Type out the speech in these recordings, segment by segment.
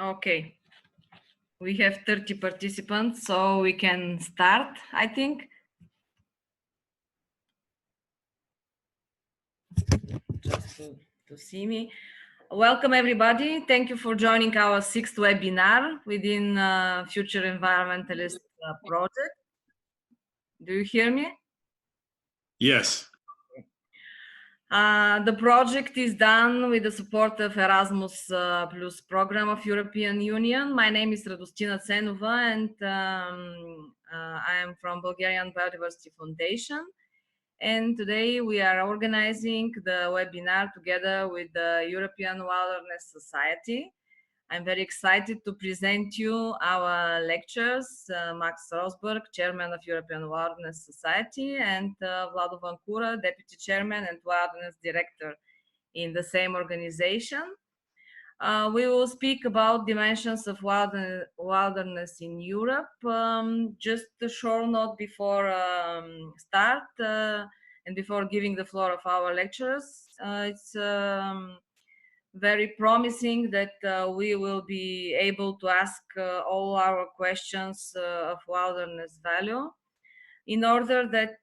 Okay. We have 30 participants, so we can start, I think. Just to see me. Welcome, everybody. Thank you for joining our 6th webinar within Future Environmentalist project. Do you hear me? Yes. The project is done with the support of Erasmus Plus program of European Union. My name is Radostina Cenova, and I am from Bulgarian Biodiversity Foundation. And today we are organizing the webinar together with the European Wilderness Society. I'm very excited to present you our lecturers, Max Rosberg, Chairman of European Wilderness Society, and Vlado Vancura, Deputy Chairman and Wilderness Director in the same organization. We will speak about dimensions of wilderness in Europe. Just a short note before start and before giving the floor of our lecturers. It's very promising that we will be able to ask all our questions of wilderness value. In order that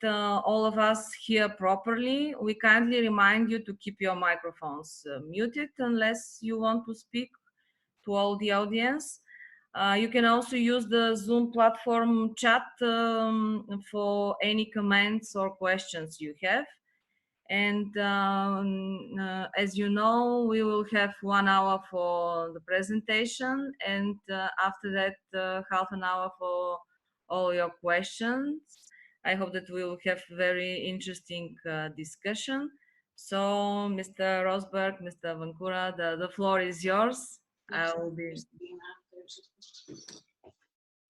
all of us hear properly, we kindly remind you to keep your microphones muted unless you want to speak to all the audience. You can also use the Zoom platform chat for any comments or questions you have. And as you know, we will have 1 hour for the presentation, and after that, half an hour for all your questions. I hope that we will have very interesting discussion. So, Mr. Rosberg, Mr. Vancura, the floor is yours. I will be.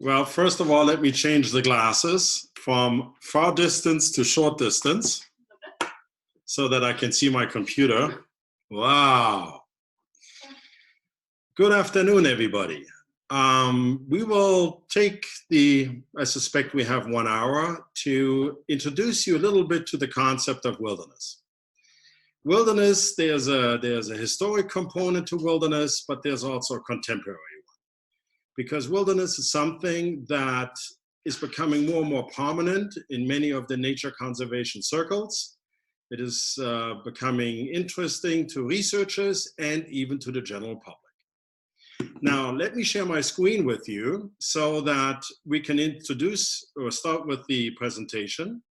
Well, first of all, let me change the glasses from far distance to short distance, so that I can see my computer. Wow. Good afternoon, everybody. We will take I suspect we have 1 hour to introduce you a little bit to the concept of wilderness. Wilderness, there's a historic component to wilderness, but there's also a contemporary one. Because wilderness is something that is becoming more and more prominent in many of the nature conservation circles. It is becoming interesting to researchers and even to the general public. Now, let me share my screen with you so that we can introduce or start with the presentation.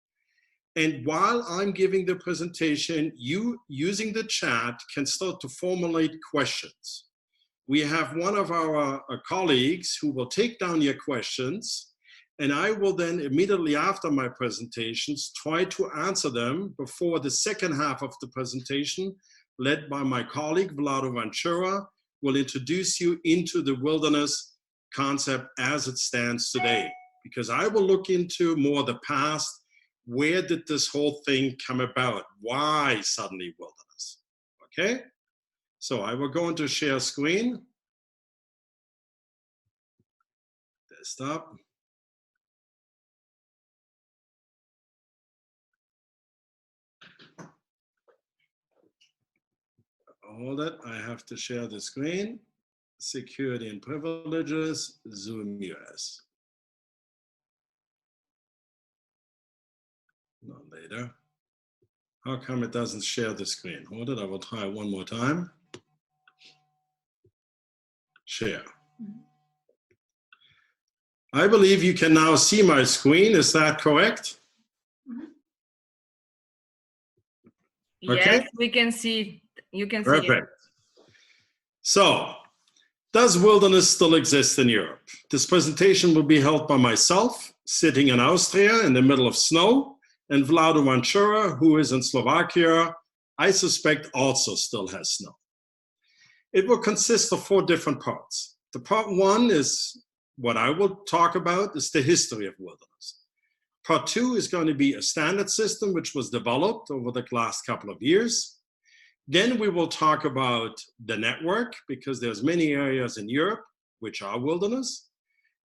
And while I'm giving the presentation, you, using the chat, can start to formulate questions. We have one of our colleagues who will take down your questions, and I will then immediately after my presentations try to answer them before the second half of the presentation, led by my colleague Vlado Vancura, will introduce you into the wilderness concept as it stands today. Because I will look into more the past. Where did this whole thing come about? Why suddenly wilderness? Okay, so I will go into share screen. Desktop. Hold it, I have to share the screen. Security and privileges, Zoom US. Not later. How come it doesn't share the screen? Hold it, I will try one more time. Share. I believe you can now see my screen, is that correct? Okay. Yes, we can see. You can see. Perfect. So, does wilderness still exist in Europe? This presentation will be held by myself, sitting in Austria in the middle of snow, and Vlado Vancura, who is in Slovakia, I suspect also still has snow. It will consist of 4 different parts. The part 1 is what I will talk about, is the history of wilderness. Part 2 is going to be a standard system which was developed over the last couple of years. Then we will talk about the network, because there's many areas in Europe which are wilderness.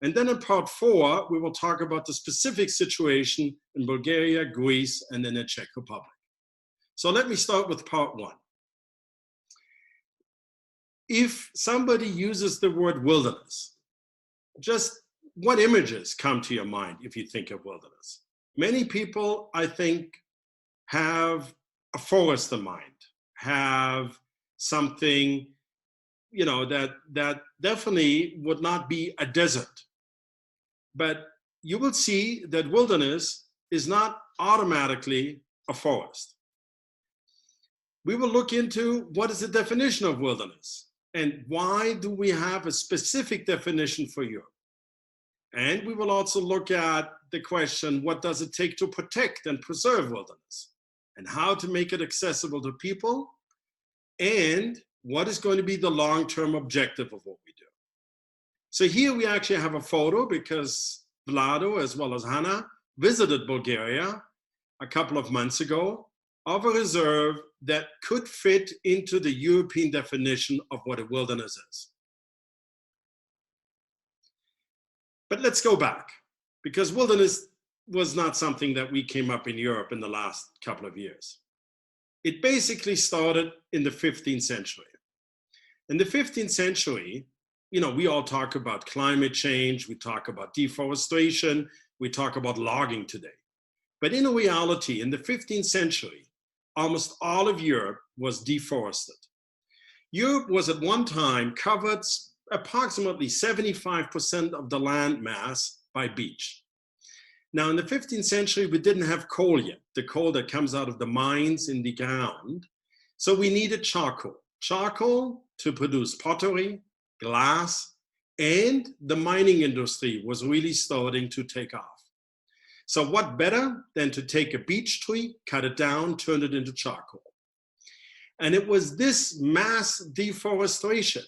And then in part 4, we will talk about the specific situation in Bulgaria, Greece, and in the Czech Republic. So let me start with part 1. if somebody uses the word wilderness, just what images come to your mind if you think of wilderness? Many people, I think, have a forest in mind, have something, you know, that definitely would not be a desert. But you will see that wilderness is not automatically a forest. We will look into what is the definition of wilderness and why do we have a specific definition for Europe. And we will also look at the question, what does it take to protect and preserve wilderness, and how to make it accessible to people, and what is going to be the long-term objective of what we do. So here we actually have a photo because Vlado, as well as Hannah, visited Bulgaria a couple of months ago of a reserve that could fit into the European definition of what a wilderness is. But let's go back, because wilderness was not something that we came up in Europe in the last couple of years. It basically started in the 15th century. In the 15th century, you know, we all talk about climate change, we talk about deforestation, we talk about logging today. But in reality, in the 15th century, almost all of Europe was deforested. Europe was at one time covered approximately 75% of the land mass by beach. Now, in the 15th century, we didn't have coal yet, the coal that comes out of the mines in the ground. So we needed charcoal. Charcoal to produce pottery, glass, and the mining industry was really starting to take off. So what better than to take a beech tree, cut it down, turn it into charcoal? And it was this mass deforestation,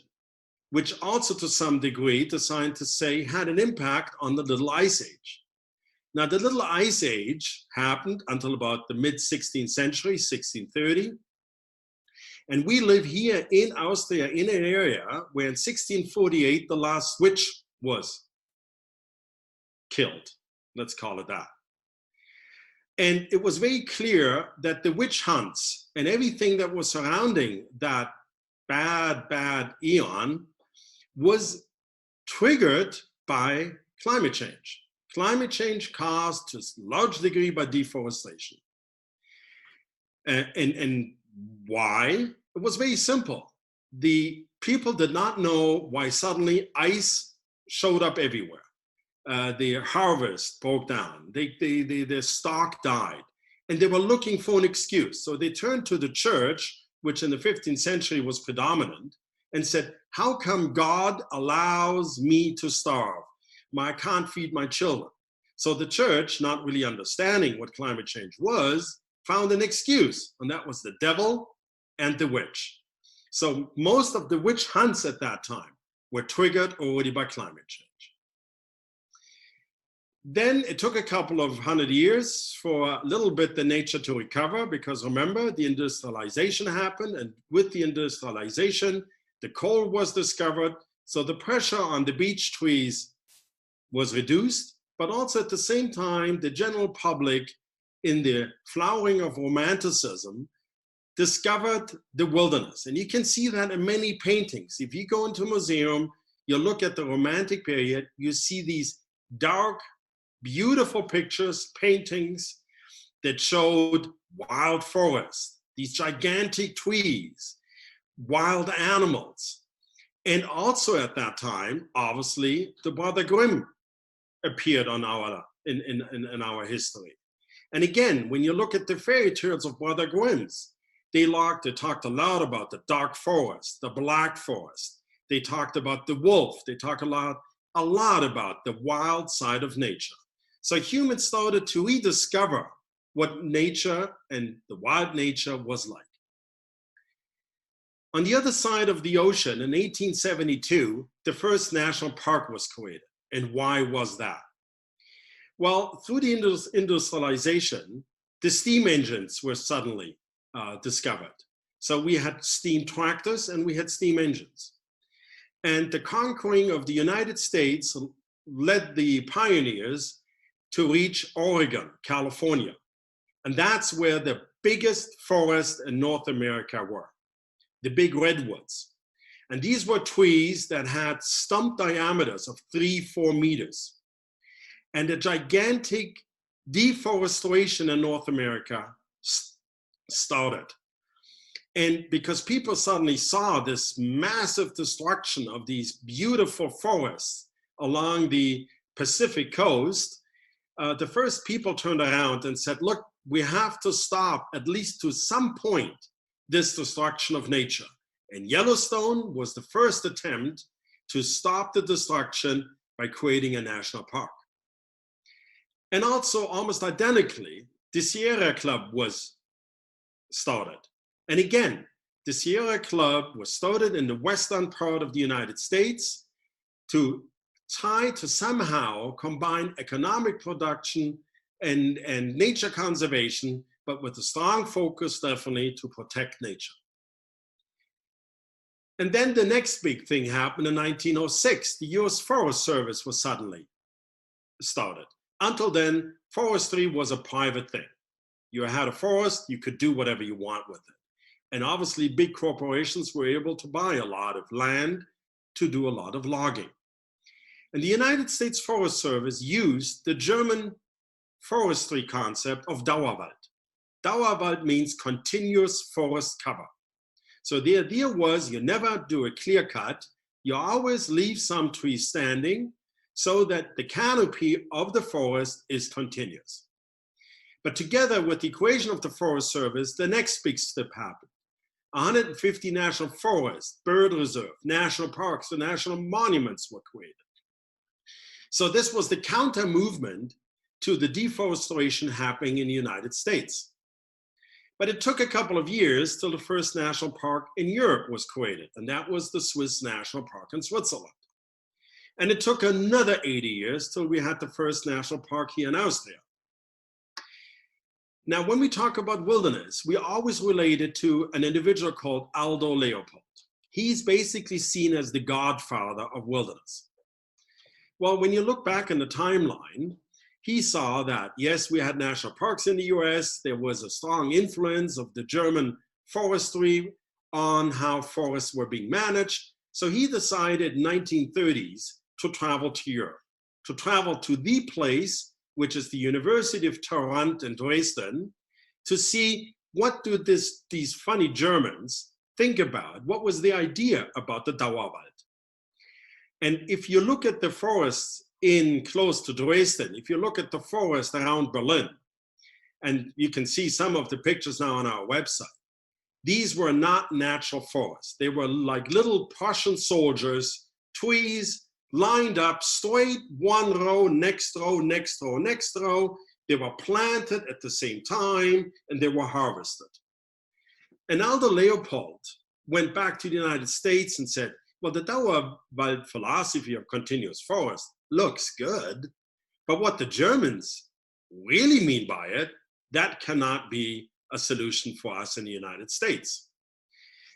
which also to some degree, the scientists say, had an impact on the Little Ice Age. Now, the Little Ice Age happened until about the mid-16th century, 1630. And we live here in Austria in an area where in 1648, the last witch was killed. Let's call it that. And it was very clear that the witch hunts and everything that was surrounding that bad eon was triggered by climate change. Climate change caused to a large degree by deforestation. And why? It was very simple. The people did not know why suddenly ice showed up everywhere. The harvest broke down, their stock died, and they were looking for an excuse. So they turned to the church, which in the 15th century was predominant, and said, how come God allows me to starve? I can't feed my children. So the church, not really understanding what climate change was, found an excuse, and that was the devil and the witch. So most of the witch hunts at that time were triggered already by climate change. Then it took a couple of 100 years for a little bit the nature to recover, because remember, the industrialization happened, and with the industrialization, the coal was discovered, so the pressure on the beech trees was reduced, but also at the same time, the general public, in the flowering of romanticism, discovered the wilderness. And you can see that in many paintings. If you go into a museum, you look at the Romantic period, you see these dark, beautiful pictures, paintings that showed wild forests, these gigantic trees, wild animals. And also at that time, obviously, the Brother Grimm appeared on in our history. And again, when you look at the fairy tales of Brother Grimm's, they talked a lot about the dark forest, the black forest. They talked about the wolf. They talk a lot about the wild side of nature. So humans started to rediscover what nature and the wild nature was like. On the other side of the ocean, in 1872, the first national park was created. And why was that? Well, through the industrialization, the steam engines were suddenly discovered. So we had steam tractors and we had steam engines. And the conquering of the United States led the pioneers to reach Oregon, California. And that's where the biggest forests in North America were, the big redwoods. And these were trees that had stump diameters of 3-4 meters. And a gigantic deforestation in North America started. And because people suddenly saw this massive destruction of these beautiful forests along the Pacific coast, the first people turned around and said, look, we have to stop, at least to some point, this destruction of nature. And Yellowstone was the first attempt to stop the destruction by creating a national park. And also, almost identically, the Sierra Club was started. And again, the Sierra Club was started in the western part of the United States to try to somehow combine economic production and nature conservation, but with a strong focus definitely to protect nature. And then the next big thing happened in 1906. The US Forest Service was suddenly started. Until then, forestry was a private thing. You had a forest, you could do whatever you want with it. And obviously big corporations were able to buy a lot of land to do a lot of logging. And the United States Forest Service used the German forestry concept of Dauerwald. Dauerwald means continuous forest cover. So the idea was you never do a clear cut, you always leave some trees standing so that the canopy of the forest is continuous. But together with the equation of the Forest Service, the next big step happened. 150 national forests, bird reserve, national parks, and national monuments were created. So this was the counter movement to the deforestation happening in the United States. But it took a couple of years till the first national park in Europe was created, and that was the Swiss National Park in Switzerland. And it took another 80 years till we had the first national park here in Austria. Now, when we talk about wilderness, we always relate it to an individual called Aldo Leopold. He's basically seen as the godfather of wilderness. Well, when you look back in the timeline, he saw that, yes, we had national parks in the US, there was a strong influence of the German forestry on how forests were being managed. So he decided in the 1930s to travel to Europe, to travel to the place, which is the University of Toronto and Dresden, to see what do these funny Germans think about, what was the idea about the Dauerwald. And if you look at the forests in close to Dresden, if you look at the forest around Berlin, and you can see some of the pictures now on our website, these were not natural forests. They were like little Prussian soldiers, trees lined up straight, one row, next row, next row, next row. They were planted at the same time and they were harvested. And Aldo Leopold went back to the United States and said, well, the Dauerwald philosophy of continuous forest looks good, but what the Germans really mean by it, that cannot be a solution for us in the United States.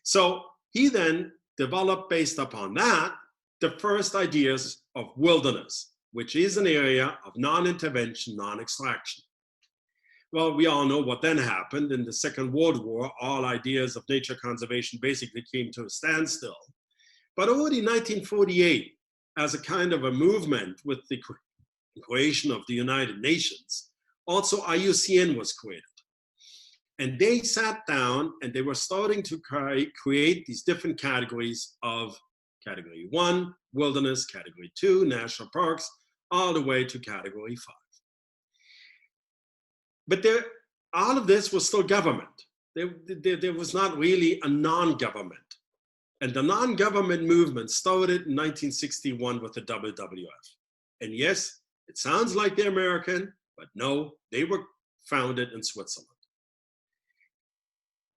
So he then developed, based upon that, the first ideas of wilderness, which is an area of non-intervention, non-extraction. Well, we all know what then happened. In the Second World War, all ideas of nature conservation basically came to a standstill. But already in 1948, as a kind of a movement with the creation of the United Nations, also IUCN was created. And they sat down and they were starting to create these different categories of Category 1, wilderness, Category 2, national parks, all the way to Category 5. But all of this was still government. There was not really a non-government. And the non-government movement started in 1961 with the WWF. And yes, it sounds like they're American, but no, they were founded in Switzerland.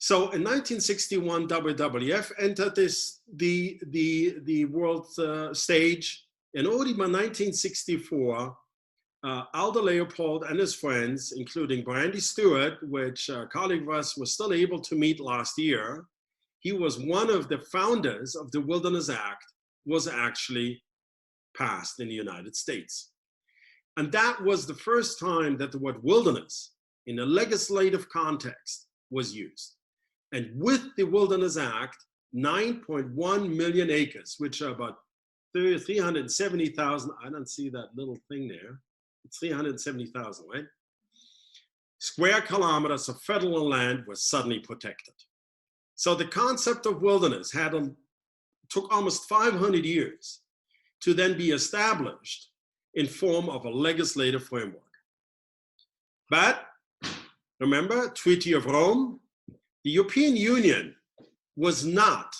So in 1961, WWF entered the world stage. And already by 1964, Aldo Leopold and his friends, including Brandy Stewart, which a colleague of us was still able to meet last year, he was one of the founders of the Wilderness Act, was actually passed in the United States. And that was the first time that the word wilderness in a legislative context was used. And with the Wilderness Act, 9.1 million acres, which are about 370,000. I don't see that little thing there. It's 370,000, right? Square kilometers of federal land was suddenly protected. So the concept of wilderness took almost 500 years to then be established in form of a legislative framework. But remember, Treaty of Rome, the European Union was not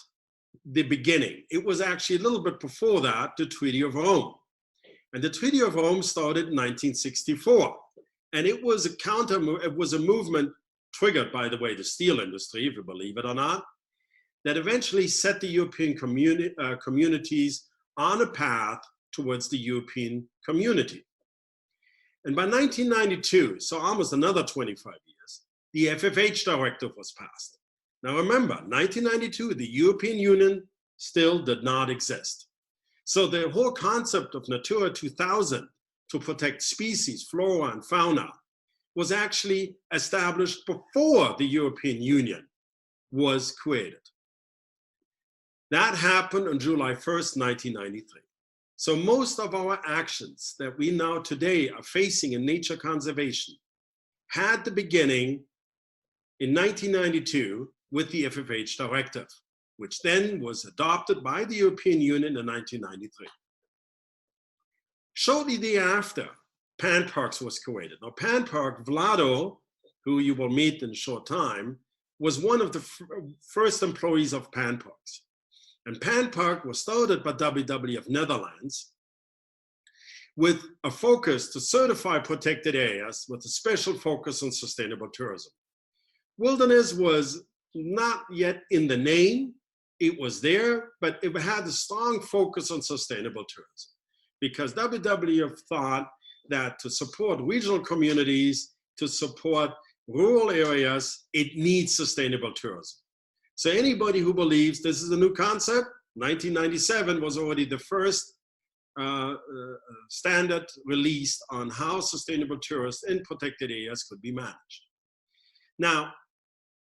the beginning. It was actually a little bit before that, the Treaty of Rome. And the Treaty of Rome started in 1964. And it was a movement triggered, by the way, the steel industry, if you believe it or not, that eventually set the European communities on a path towards the European community. And by 1992, so almost another 25 years, the FFH directive was passed. Now remember, 1992, the European Union still did not exist. So the whole concept of Natura 2000 to protect species, flora and fauna was actually established before the European Union was created. That happened on July 1st, 1993. So most of our actions that we now today are facing in nature conservation had the beginning in 1992 with the FFH directive, which then was adopted by the European Union in 1993. Shortly thereafter, Pan Parks was created. Now, Pan Park, Vlado, who you will meet in a short time, was one of the first employees of Pan Parks. And Pan Park was started by WWF Netherlands with a focus to certify protected areas with a special focus on sustainable tourism. Wilderness was not yet in the name. It was there, but it had a strong focus on sustainable tourism because WWF thought that to support regional communities, to support rural areas, it needs sustainable tourism. So anybody who believes this is a new concept, 1997 was already the first standard released on how sustainable tourists in protected areas could be managed. Now,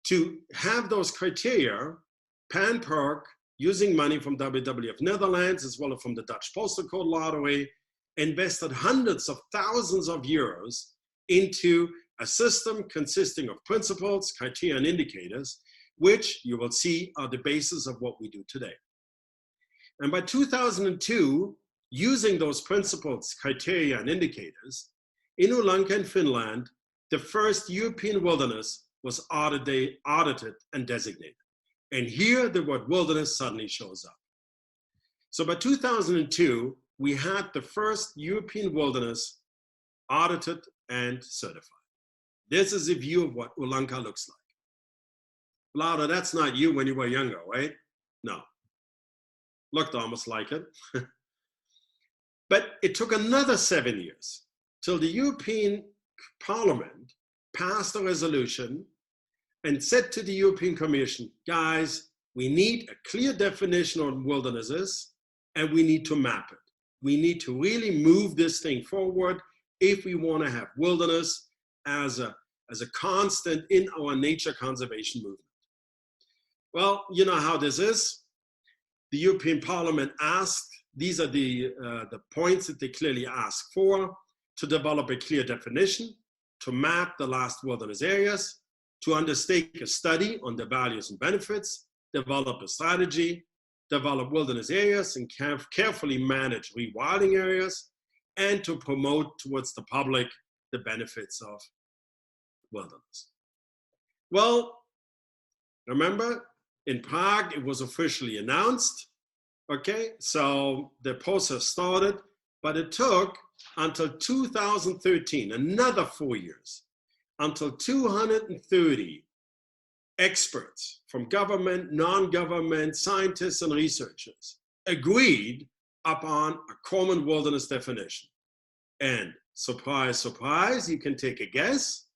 to have those criteria, Pan Park, using money from WWF Netherlands as well as from the Dutch Postal Code Lottery, invested hundreds of thousands of euros into a system consisting of principles, criteria, and indicators, which you will see are the basis of what we do today. And by 2002, using those principles, criteria, and indicators, in Ulanka in Finland, the first European wilderness was audited and designated. And here the word wilderness suddenly shows up. So by 2002, we had the first European wilderness audited and certified. This is a view of what Ulanka looks like. Laura, that's not you when you were younger, right? No. Looked almost like it. But it took another 7 years till the European Parliament passed a resolution and said to the European Commission, guys, we need a clear definition on wildernesses and we need to map it. We need to really move this thing forward if we want to have wilderness as a constant in our nature conservation movement. Well, you know how this is. The European Parliament asked, these are the points that they clearly asked for, to develop a clear definition, to map the last wilderness areas, to undertake a study on the values and benefits, develop a strategy, develop wilderness areas, and carefully manage rewilding areas, and to promote towards the public the benefits of wilderness. Well, remember, in Prague, it was officially announced. Okay, so the process started, but it took until 2013, another 4 years, until 230 experts from government, non-government, scientists, and researchers agreed upon a common wilderness definition. And surprise, surprise, you can take a guess.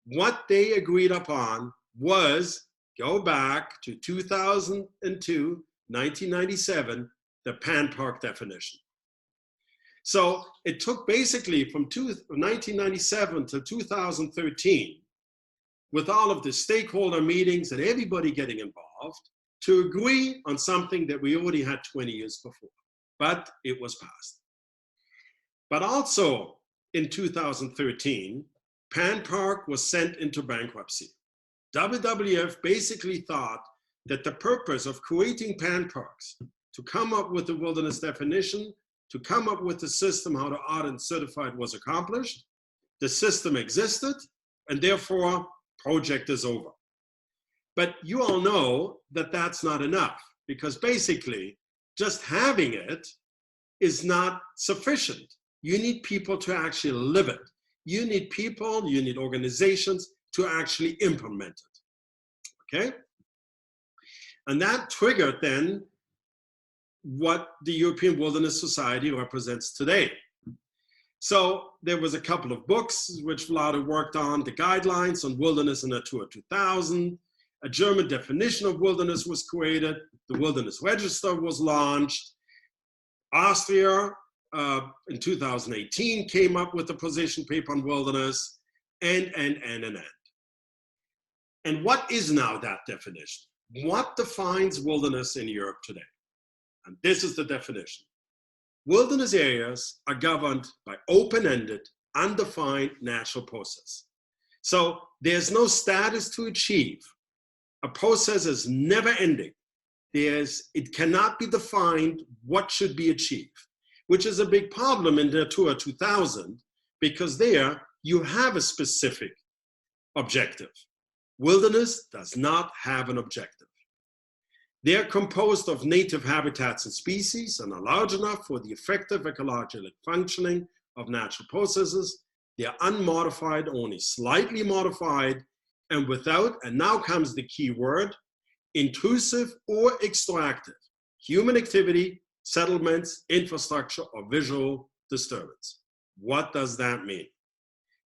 What they agreed upon was, go back to 2002, 1997, the Pan Park definition. So it took basically from 1997 to 2013, with all of the stakeholder meetings and everybody getting involved, to agree on something that we already had 20 years before, but it was passed. But also in 2013, Pan Park was sent into bankruptcy. WWF basically thought that the purpose of creating Pan Parks, to come up with the wilderness definition, to come up with the system how to audit and certify it, was accomplished. The system existed, and therefore, project is over. But you all know that that's not enough, because basically, just having it is not sufficient. You need people to actually live it. You need people, you need organizations to actually implement it, okay? And that triggered then what the European Wilderness Society represents today. So there was a couple of books which Vlado worked on, the guidelines on wilderness and Natura 2000, a German definition of wilderness was created, the Wilderness Register was launched, Austria in 2018 came up with a position paper on wilderness, and. And what is now that definition? What defines wilderness in Europe today? And this is the definition. Wilderness areas are governed by open-ended, undefined natural process. So there's no status to achieve. A process is never ending. It cannot be defined what should be achieved, which is a big problem in Natura 2000, because there you have a specific objective. Wilderness does not have an objective. They are composed of native habitats and species and are large enough for the effective ecological functioning of natural processes. They are unmodified, only slightly modified, and without, and now comes the key word, intrusive or extractive human activity, settlements, infrastructure, or visual disturbance. What does that mean?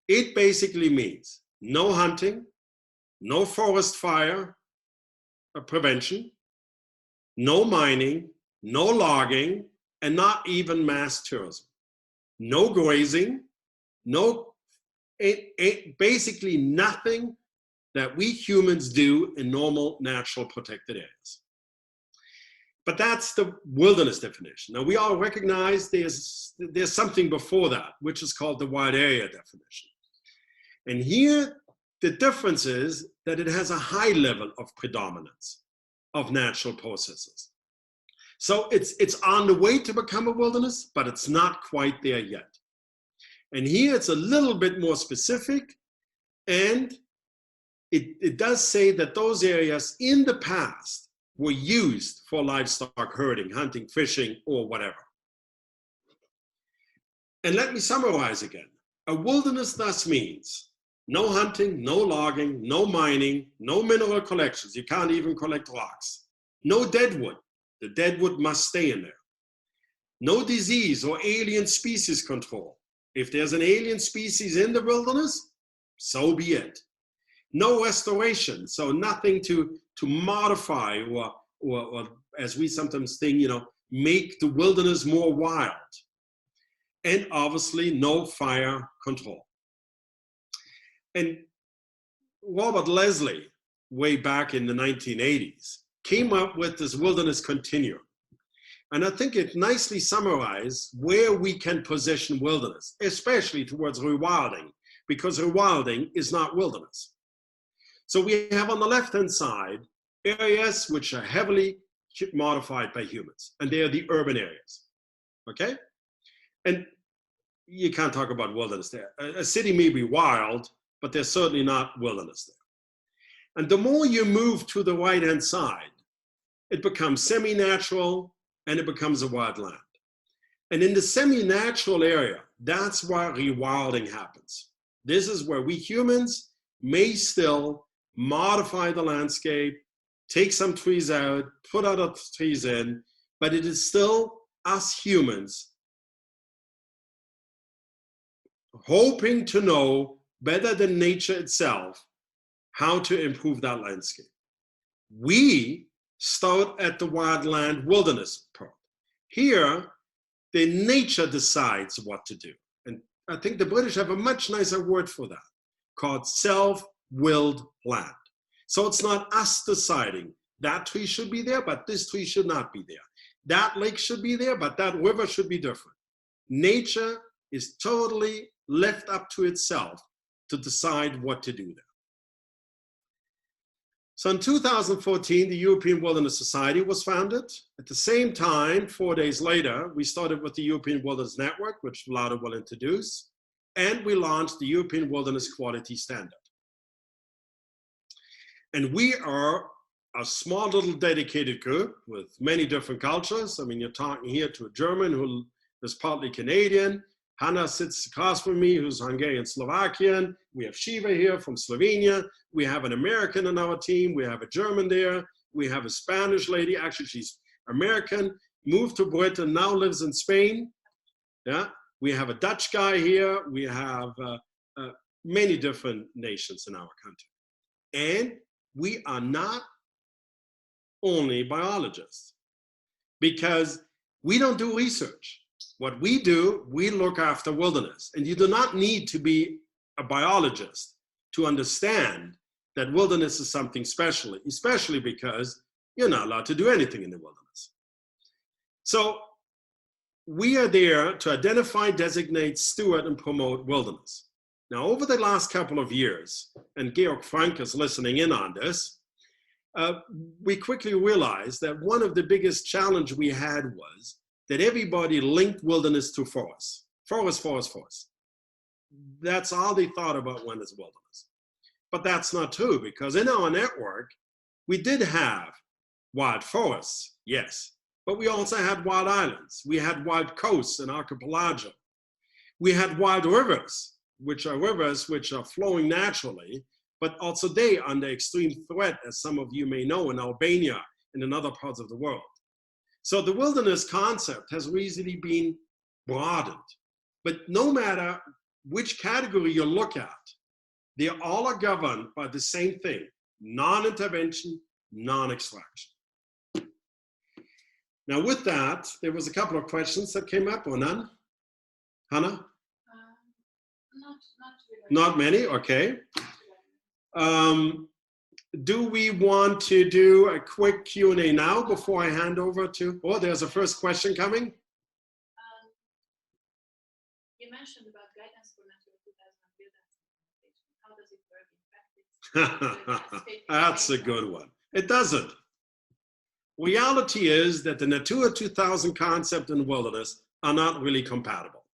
It basically means no hunting, no forest fire prevention, no mining, no logging, and not even mass tourism. No grazing, basically nothing that we humans do in normal natural protected areas. But that's the wilderness definition. Now we all recognize there's something before that, which is called the wild area definition. And here the difference is that it has a high level of predominance of natural processes. So it's on the way to become a wilderness, but it's not quite there yet. And here it's a little bit more specific, and it does say that those areas in the past were used for livestock herding, hunting, fishing, or whatever. And let me summarize again. A wilderness thus means no hunting, no logging, no mining, no mineral collections. You can't even collect rocks. No deadwood. The deadwood must stay in there. No disease or alien species control. If there's an alien species in the wilderness, so be it. No restoration, so nothing to modify or as we sometimes think, make the wilderness more wild. And obviously no fire control. And Robert Leslie, way back in the 1980s, came up with this wilderness continuum. And I think it nicely summarized where we can position wilderness, especially towards rewilding, because rewilding is not wilderness. So we have on the left-hand side areas which are heavily modified by humans, and they are the urban areas, okay? And you can't talk about wilderness there. A city may be wild, but there's certainly not wilderness there. And the more you move to the right-hand side, it becomes semi-natural and it becomes a wild land. And in the semi-natural area, that's where rewilding happens. This is where we humans may still modify the landscape, take some trees out, put other trees in, but it is still us humans hoping to know better than nature itself how to improve that landscape. We start at the wildland wilderness part. Here, the nature decides what to do. And I think the British have a much nicer word for that, called self-willed land. So it's not us deciding, that tree should be there, but this tree should not be there. That lake should be there, but that river should be different. Nature is totally left up to itself to decide what to do there. So in 2014, the European Wilderness Society was founded. At the same time, 4 days later, we started with the European Wilderness Network, which Vlada will introduce, and we launched the European Wilderness Quality Standard. And we are a small little dedicated group with many different cultures. I mean, you're talking here to a German who is partly Canadian. Hannah sits across from me, who's Hungarian Slovakian. We have Shiva here from Slovenia. We have an American on our team. We have a German there. We have a Spanish lady. Actually, she's American, moved to Britain, now lives in Spain. Yeah. We have a Dutch guy here. We have many different nations in our country. And we are not only biologists, because we don't do research. What we do, we look after wilderness. And you do not need to be a biologist to understand that wilderness is something special, especially because you're not allowed to do anything in the wilderness. So we are there to identify, designate, steward, and promote wilderness. Now, over the last couple of years, and Georg Frank is listening in on this, we quickly realized that one of the biggest challenges we had was that everybody linked wilderness to forest. Forest, forest, forest. That's all they thought about when it's wilderness. But that's not true, because in our network, we did have wild forests, yes, but we also had wild islands. We had wild coasts and archipelago. We had wild rivers which are flowing naturally, but also they under extreme threat, as some of you may know, in Albania and in other parts of the world. So the wilderness concept has recently been broadened, but no matter which category you look at, they all are governed by the same thing: non-intervention, non-extraction. Now with that, there was a couple of questions that came up, or none? Hannah? Not many, okay. Do we want to do a quick Q&A now before I hand over to, oh, there's a first question coming. You mentioned about guidance for Natura 2000 and WILDESS. How does it work in practice? That's a good one. It doesn't. Reality is that the Natura 2000 concept and wilderness are not really compatible.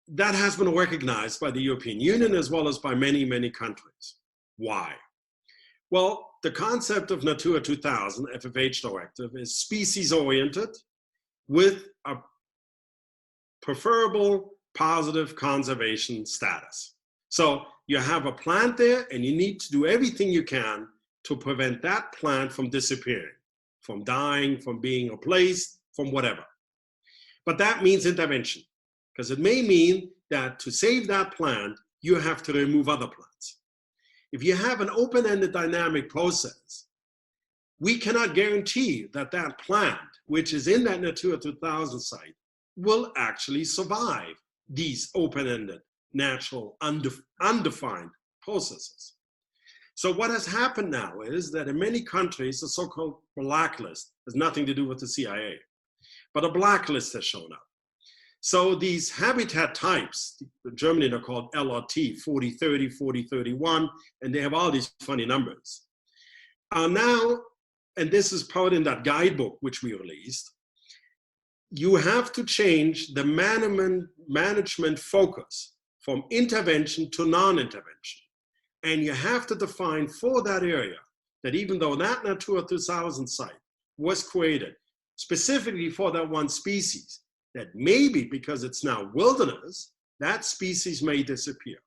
That has been recognized by the European Union as well as by many, many countries. Why? Well, the concept of Natura 2000, FFH directive, is species-oriented with a preferable positive conservation status. So you have a plant there and you need to do everything you can to prevent that plant from disappearing, from dying, from being replaced, from whatever. But that means intervention, because it may mean that to save that plant, you have to remove other plants. If you have an open-ended dynamic process, we cannot guarantee that that plant, which is in that Natura 2000 site, will actually survive these open-ended, natural, undefined processes. So what has happened now is that in many countries, the so-called blacklist has nothing to do with the CIA, but a blacklist has shown up. So these habitat types, in Germany they're called LRT, 4030, 4031, and they have all these funny numbers, are now, and this is part in that guidebook which we released, you have to change the management focus from intervention to non-intervention. And you have to define for that area that even though that Natura 2000 site was created specifically for that one species, that maybe because it's now wilderness, that species may disappear.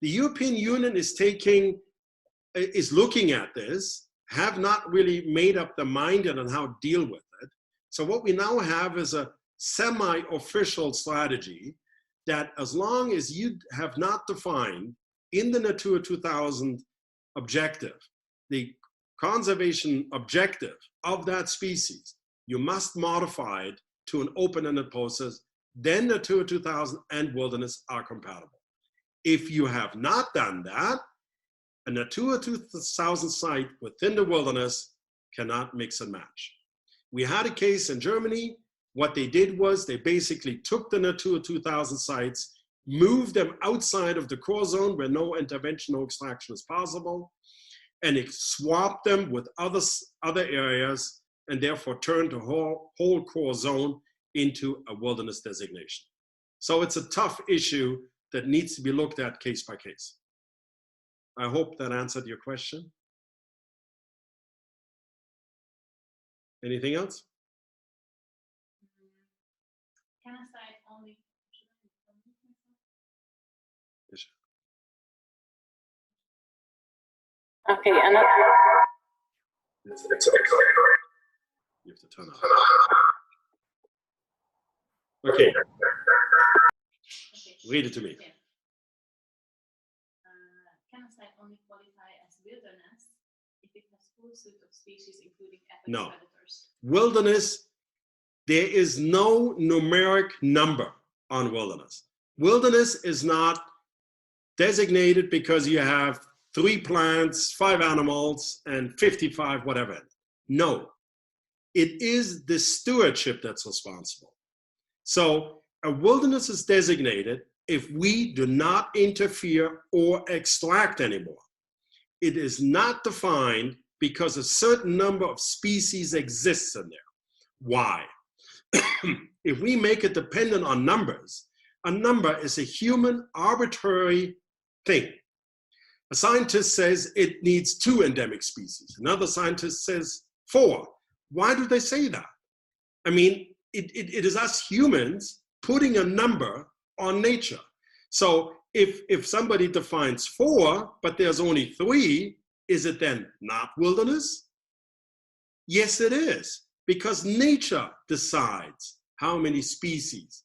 The European Union is looking at this, have not really made up their mind yet on how to deal with it. So what we now have is a semi-official strategy that as long as you have not defined in the Natura 2000 objective, the conservation objective of that species, you must modify it to an open-ended process, then Natura 2000 and wilderness are compatible. If you have not done that, A Natura 2000 site within the wilderness cannot mix and match. We had a case in Germany. What they did was they basically took the Natura 2000 sites, moved them outside of the core zone where no intervention, no extraction is possible, and it swapped them with other areas, and therefore turned the whole core zone into a wilderness designation. So it's a tough issue that needs to be looked at case by case. I hope that answered your question. Anything else? Can I cite only? Okay, another. You have to turn off. Okay, read it to me. Yeah. Can a site only qualify as wilderness if it has full suite of species, including No. predators? Wilderness, there is no numeric number on wilderness. Wilderness is not designated because you have 3 plants, 5 animals, and 55 whatever. No, it is the stewardship that's responsible. So a wilderness is designated if we do not interfere or extract anymore. It is not defined because a certain number of species exists in there. Why? If we make it dependent on numbers, a number is a human arbitrary thing. A scientist says it needs 2 endemic species. Another scientist says 4. Why do they say that? I mean, it is us humans putting a number on nature. So if somebody defines 4, but there's only 3, is it then not wilderness? Yes, it is, because nature decides how many species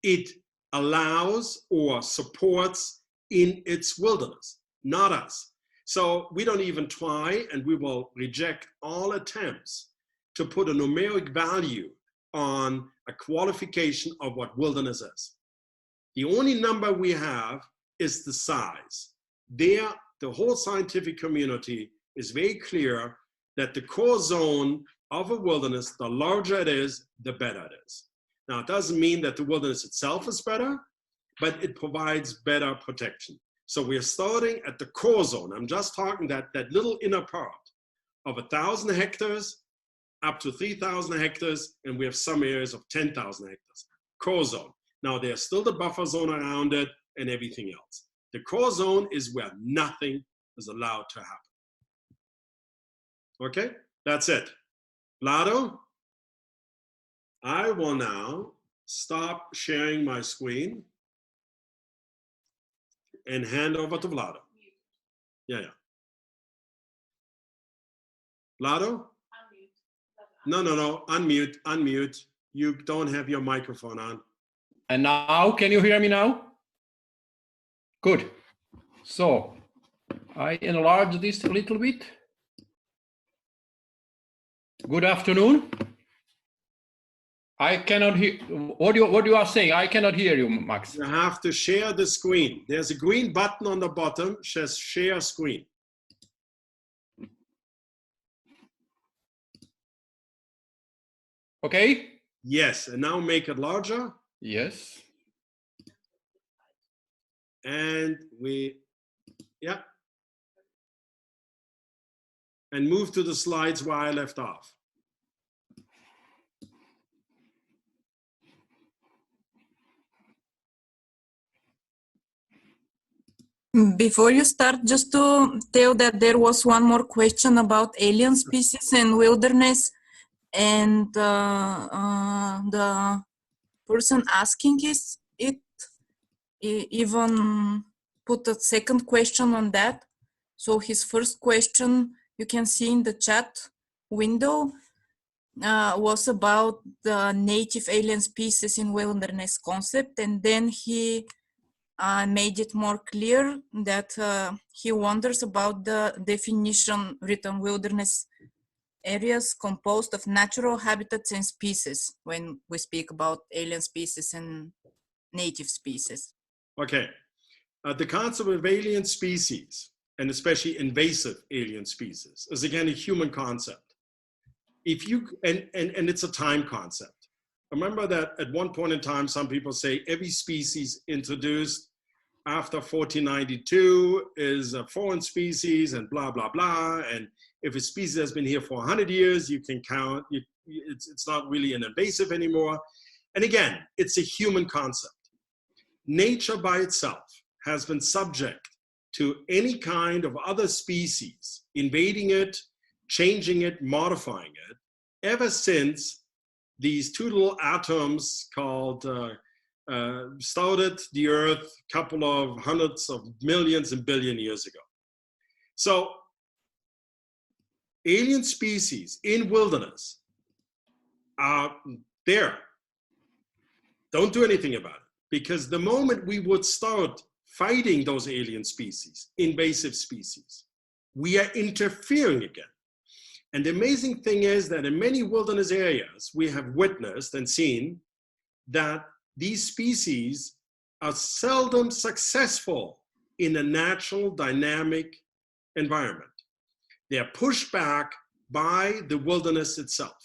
it allows or supports in its wilderness, not us. So we don't even try, and we will reject all attempts to put a numeric value on a qualification of what wilderness is. The only number we have is the size. There, the whole scientific community is very clear that the core zone of a wilderness, the larger it is, the better it is. Now, it doesn't mean that the wilderness itself is better, but it provides better protection. So we're starting at the core zone. I'm just talking that little inner part of 1,000 hectares up to 3,000 hectares, and we have some areas of 10,000 hectares. Core zone. Now, there's still the buffer zone around it and everything else. The core zone is where nothing is allowed to happen. Okay, that's it. Vlado, I will now stop sharing my screen and hand over to Vlado. Yeah. Vlado? No, unmute. You don't have your microphone on. And now, can you hear me now? Good. So I enlarge this a little bit. Good afternoon. I cannot hear what you are saying. I cannot hear you, Max. You have to share the screen. There's a green button on the bottom, says share screen. Okay. Yes, and now make it larger. Yes. And and move to the slides where I left off. Before you start, just to tell that there was one more question about alien species and wilderness, and the person asking it even put a second question on that. So his first question, you can see in the chat window, was about the native alien species in wilderness concept, and then he made it more clear that he wonders about the definition written wilderness areas composed of natural habitats and species when we speak about alien species and native species. Okay, the concept of alien species and especially invasive alien species, is again a human concept. If you, and it's a time concept. Remember that at one point in time, some people say every species introduced after 1492 is a foreign species and blah, blah, blah. And if a species has been here for 100 years, you can count, it's not really an invasive anymore. And again, it's a human concept. Nature by itself has been subject to any kind of other species invading it, changing it, modifying it, ever since these two little atoms called started the Earth a couple of hundreds of millions and billion years ago. So alien species in wilderness are there. Don't do anything about it, because the moment we would start fighting those alien species, invasive species, we are interfering again. And the amazing thing is that in many wilderness areas, we have witnessed and seen that these species are seldom successful in a natural, dynamic environment. They are pushed back by the wilderness itself.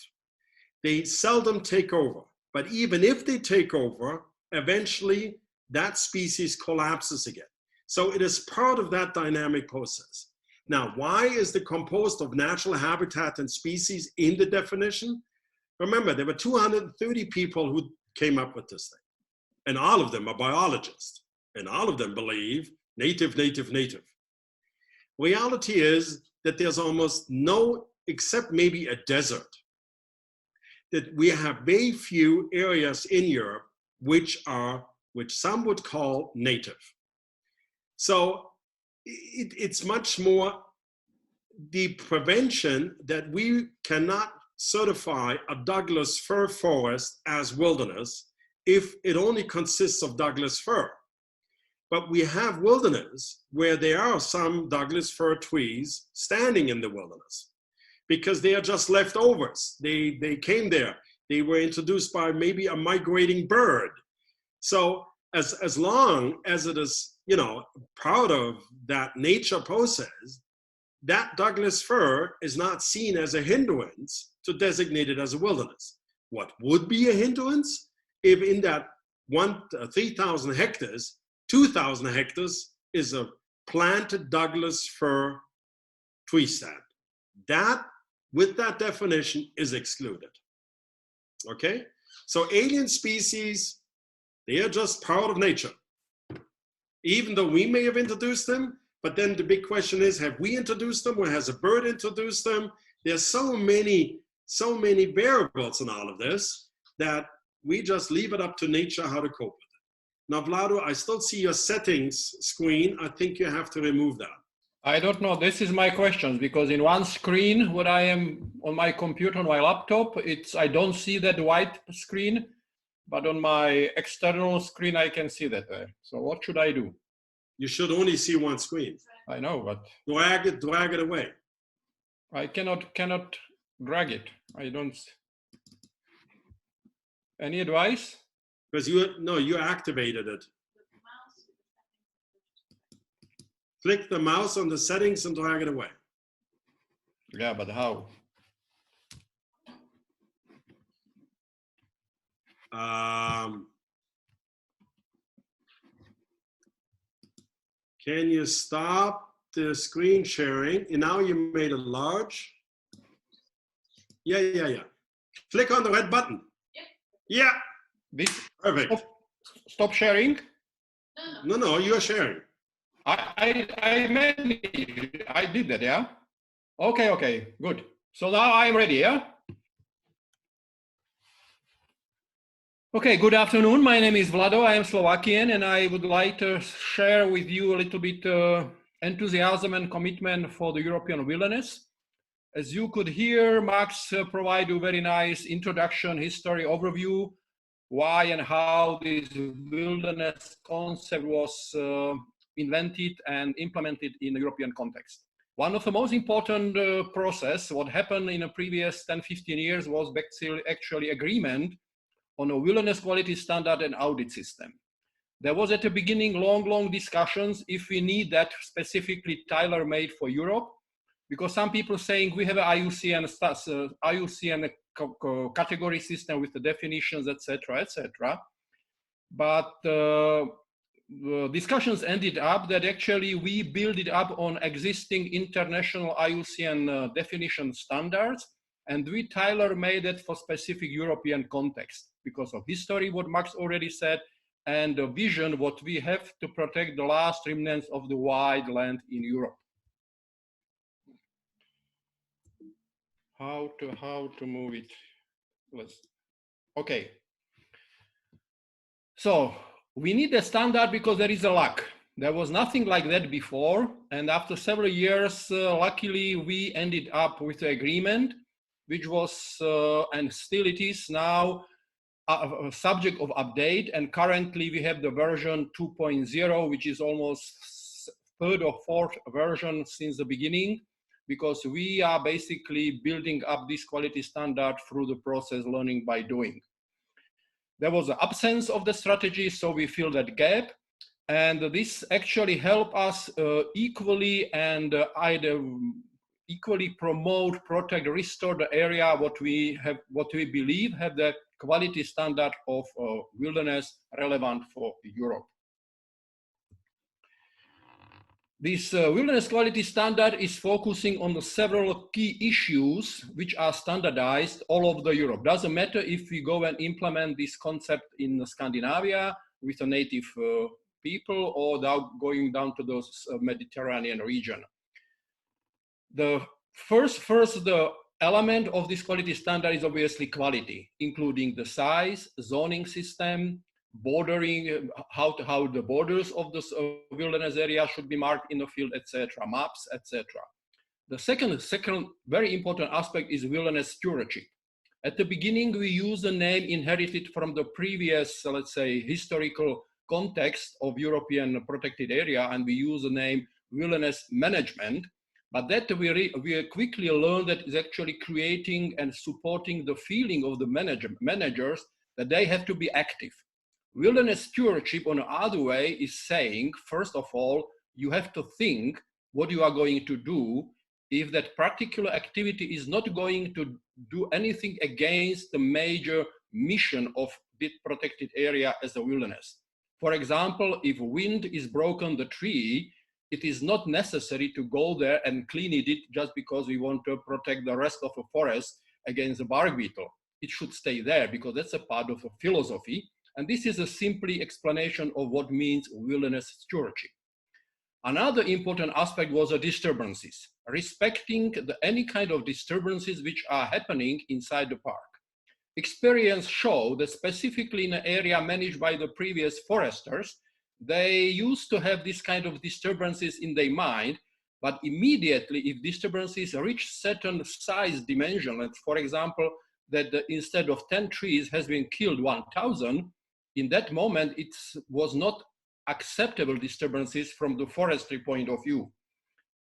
They seldom take over. But even if they take over, eventually that species collapses again. So it is part of that dynamic process. Now, why is the composed of natural habitat and species in the definition? Remember, there were 230 people who came up with this thing. And all of them are biologists. And all of them believe native, native, native. Reality is that there's almost no, except maybe a desert, that we have very few areas in Europe which some would call native. So it's much more the prevention that we cannot certify a Douglas fir forest as wilderness if it only consists of Douglas fir. But we have wilderness where there are some Douglas fir trees standing in the wilderness because they are just leftovers. They came there. They were introduced by maybe a migrating bird. So as long as it is, you know, part of that nature process, that Douglas fir is not seen as a hindrance to designate it as a wilderness. What would be a hindrance if in that 3,000 hectares, 2,000 hectares is a planted Douglas fir tree stand? That, with that definition, is excluded. Okay? So alien species, they are just part of nature. Even though we may have introduced them, but then the big question is, have we introduced them or has a bird introduced them? There's so many variables in all of this that we just leave it up to nature how to cope with it. Now, Vlado, I still see your settings screen. I think you have to remove that. I don't know. This is my question, because in one screen, what I am on my computer, on my laptop, I don't see that white screen, but on my external screen, I can see that there. So what should I do? You should only see one screen. I know, but drag it away. I cannot drag it. I don't. Any advice? Because you activated it. Click the mouse on the settings and drag it away. Yeah, but how? Can you stop the screen sharing? And now you made it large. Yeah. Click on the red button. Yeah. This Perfect. Stop sharing? No, you're sharing. I did that, yeah? Okay, good. So now I'm ready, yeah? Okay, good afternoon. My name is Vlado. I am Slovakian, and I would like to share with you a little bit enthusiasm and commitment for the European wilderness. As you could hear, Max provided a very nice introduction, history, overview, why and how this wilderness concept was invented and implemented in the European context. One of the most important process, what happened in the previous 10-15 years was actually agreement on a wilderness quality standard and audit system. There was at the beginning long discussions if we need that specifically tailor-made for Europe, because some people saying we have an IUCN category system with the definitions, etc., etc. But discussions ended up that actually we build it up on existing international IUCN definition standards, and we tailor-made it for specific European context because of history, what Max already said, and the vision what we have to protect the last remnants of the wild land in Europe. How to move it? Okay. So we need a standard because there is a lack. There was nothing like that before, and after several years, luckily we ended up with an agreement, which was and still it is now a subject of update, and currently we have the version 2.0, which is almost third or fourth version since the beginning, because we are basically building up this quality standard through the process learning by doing. There was an absence of the strategy, so we fill that gap, and this actually helped us equally and equally promote, protect, restore the area what we believe have the quality standard of wilderness relevant for Europe. This wilderness quality standard is focusing on the several key issues which are standardized all over Europe. Doesn't matter if we go and implement this concept in Scandinavia with the native people or going down to the Mediterranean region. The first element of this quality standard is obviously quality, including the size, zoning system, bordering, how the borders of this wilderness area should be marked in the field, etc., maps, etc. The second very important aspect is wilderness stewardship. At the beginning, we use a name inherited from the previous, let's say, historical context of European protected area, and we use the name wilderness management. But that we quickly learned that is actually creating and supporting the feeling of the managers that they have to be active. Wilderness stewardship, on the other way, is saying, first of all, you have to think what you are going to do if that particular activity is not going to do anything against the major mission of this protected area as a wilderness. For example, if wind is broken the tree, it is not necessary to go there and clean it just because we want to protect the rest of the forest against the bark beetle. It should stay there because that's a part of a philosophy. And this is a simply explanation of what means wilderness stewardship. Another important aspect was the disturbances, respecting any kind of disturbances which are happening inside the park. Experience showed that specifically in an area managed by the previous foresters, they used to have this kind of disturbances in their mind, but immediately if disturbances reach certain size dimension, like for example, that instead of 10 trees has been killed 1,000, in that moment it was not acceptable disturbances from the forestry point of view.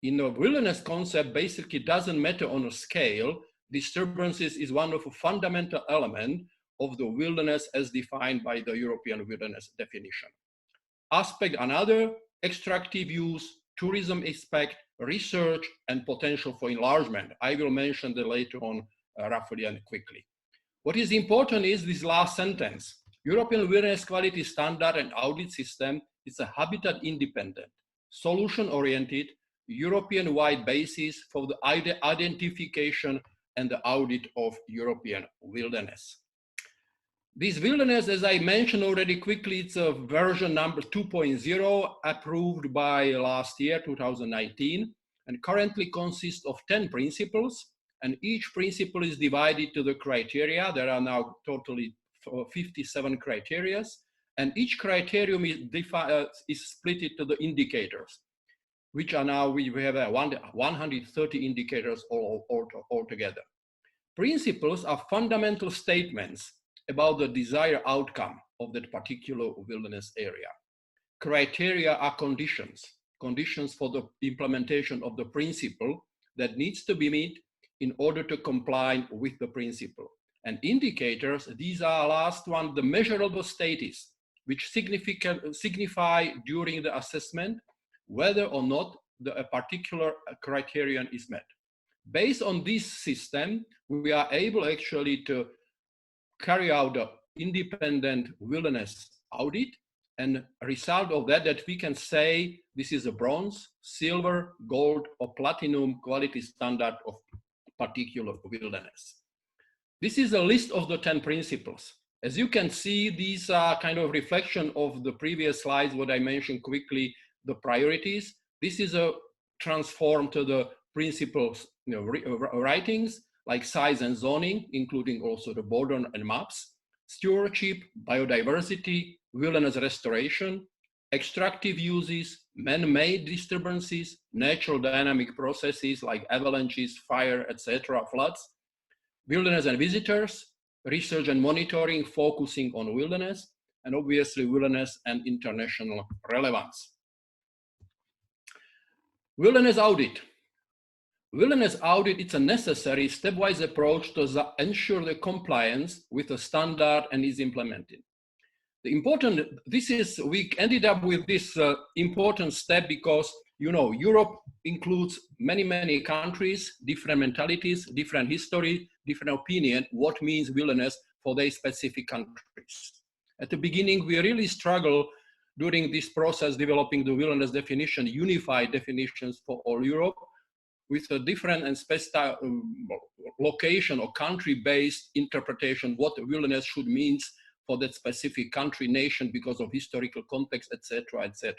In a wilderness concept, basically doesn't matter on a scale, disturbances is one of a fundamental element of the wilderness as defined by the European wilderness definition. Aspect another, extractive use, tourism aspect, research, and potential for enlargement. I will mention that later on roughly and quickly. What is important is this last sentence. European wilderness quality standard and audit system is a habitat independent, solution oriented, European-wide basis for the identification and the audit of European wilderness. This wilderness, as I mentioned already quickly, it's a version number 2.0 approved by last year, 2019, and currently consists of 10 principles, and each principle is divided to the criteria. There are now totally 57 criteria, and each criterion is split to the indicators, which are now, we have 130 indicators altogether. Principles are fundamental statements about the desired outcome of that particular wilderness area. Criteria are conditions for the implementation of the principle that needs to be met in order to comply with the principle. And indicators, these are last one, the measurable status which signify during the assessment whether or not a particular criterion is met. Based on this system, we are able actually to carry out the independent wilderness audit, and a result of that we can say this is a bronze, silver, gold, or platinum quality standard of particular wilderness. This is a list of the 10 principles. As you can see, these are kind of reflection of the previous slides, what I mentioned quickly, the priorities. This is a transform to the principles, writings like size and zoning, including also the border and maps, stewardship, biodiversity, wilderness restoration, extractive uses, man-made disturbances, natural dynamic processes like avalanches, fire, etc., floods, wilderness and visitors, research and monitoring focusing on wilderness, and obviously wilderness and international relevance. Wilderness audit. Wilderness audit is a necessary stepwise approach to ensure the compliance with the standard and is implemented. We ended up with this important step because, Europe includes many countries, different mentalities, different history, different opinion, what means wilderness for their specific countries. At the beginning, we really struggled during this process developing the wilderness definition, unified definitions for all Europe, with a different and specific location or country-based interpretation, what wilderness should mean for that specific country, nation, because of historical context, etc., etc.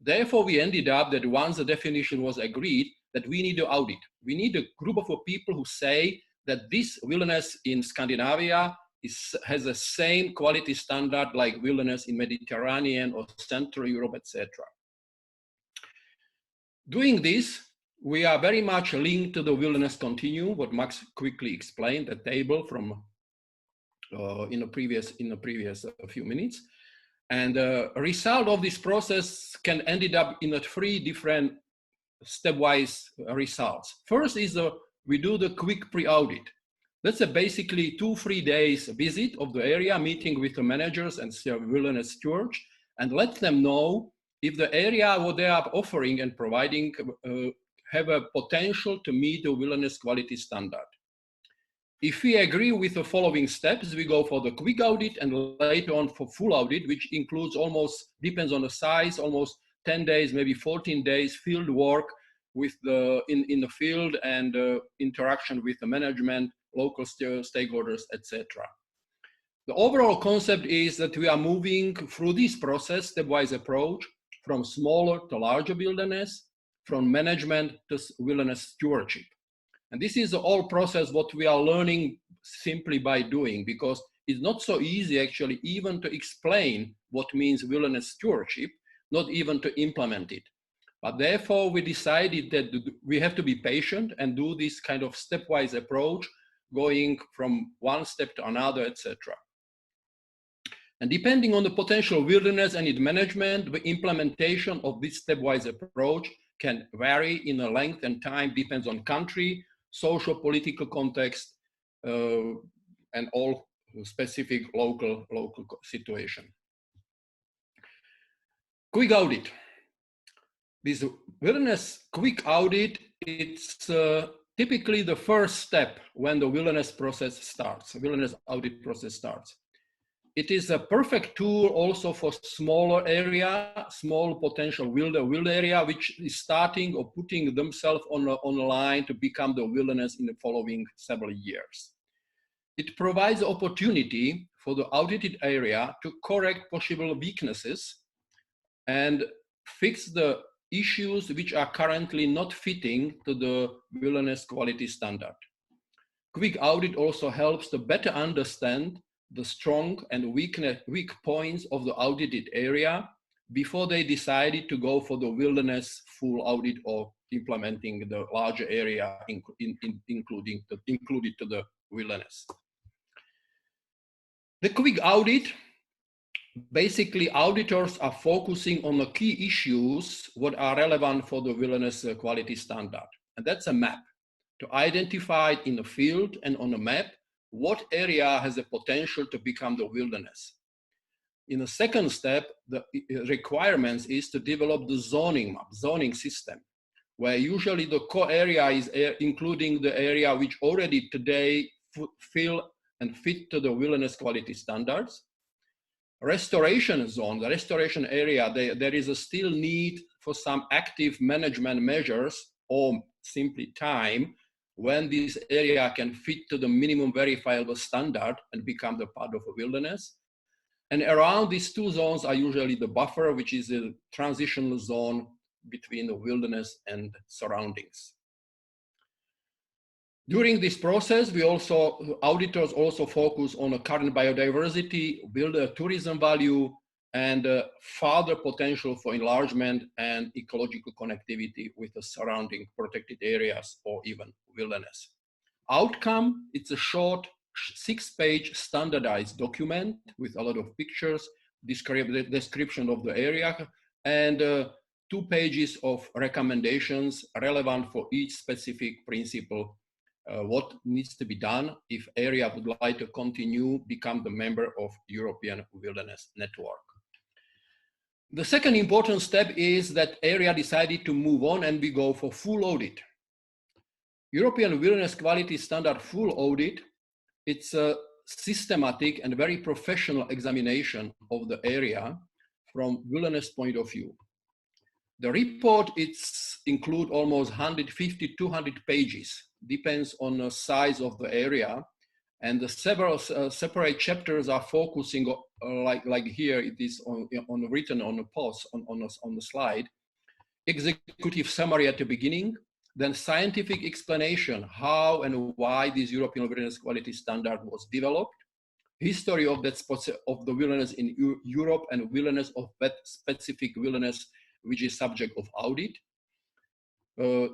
Therefore, we ended up that once the definition was agreed, that we need to audit. We need a group of people who say that this wilderness in Scandinavia has the same quality standard like wilderness in Mediterranean or Central Europe, etc. Doing this, we are very much linked to the wilderness continuum, what Max quickly explained, the table from in the previous few minutes. And a result of this process can end up in 3 different stepwise results. First is we do the quick pre-audit. That's a basically 2-3 days visit of the area, meeting with the managers and wilderness stewards, and let them know if the area what they are offering and providing have a potential to meet the wilderness quality standard. If we agree with the following steps, we go for the quick audit and later on for full audit, which includes depends on the size, almost 10 days, maybe 14 days field work with in the field and interaction with the management, local stakeholders, etc. The overall concept is that we are moving through this process, stepwise approach, from smaller to larger wilderness, from management to wilderness stewardship. And this is the whole process what we are learning simply by doing, because it's not so easy actually even to explain what means wilderness stewardship, not even to implement it. But therefore we decided that we have to be patient and do this kind of stepwise approach, going from one step to another, etc. And depending on the potential wilderness and its management, the implementation of this stepwise approach can vary in the length and time, depends on country, social, political context, and all specific local situation. Quick audit. This wilderness quick audit, it's typically the first step when the wilderness process starts, wilderness audit process starts. It is a perfect tool also for smaller area, small potential wild area, which is starting or putting themselves on a line to become the wilderness in the following several years. It provides opportunity for the audited area to correct possible weaknesses and fix the issues which are currently not fitting to the wilderness quality standard. Quick audit also helps to better understand the strong and weak points of the audited area before they decided to go for the wilderness full audit or implementing the larger area included to the wilderness. The quick audit, basically auditors are focusing on the key issues what are relevant for the wilderness quality standard. And that's a map to identify in the field and on a map what area has the potential to become the wilderness. In the second step, the requirements is to develop the zoning map, zoning system, where usually the core area is including the area which already today fill and fit to the wilderness quality standards. Restoration zone, the restoration area, there is a still need for some active management measures or simply time when this area can fit to the minimum verifiable standard and become the part of a wilderness. And around these two zones are usually the buffer, which is a transitional zone between the wilderness and surroundings. During this process, auditors also focus on a current biodiversity, tourism value, and further potential for enlargement and ecological connectivity with the surrounding protected areas or even wilderness. Outcome, it's a short 6-page standardized document with a lot of pictures, description of the area, and 2 pages of recommendations relevant for each specific principle. What needs to be done if area would like to continue become the member of European Wilderness Network. The second important step is that area decided to move on and we go for full audit. European Wilderness Quality Standard full audit, it's a systematic and very professional examination of the area from wilderness point of view. The report include almost 150, 200 pages, depends on the size of the area, and the several separate chapters are focusing like here it is written on the post on the slide. Executive summary at the beginning, then scientific explanation how and why this European Wilderness Quality Standard was developed, history of the wilderness in Europe and wilderness of that specific wilderness which is subject of audit,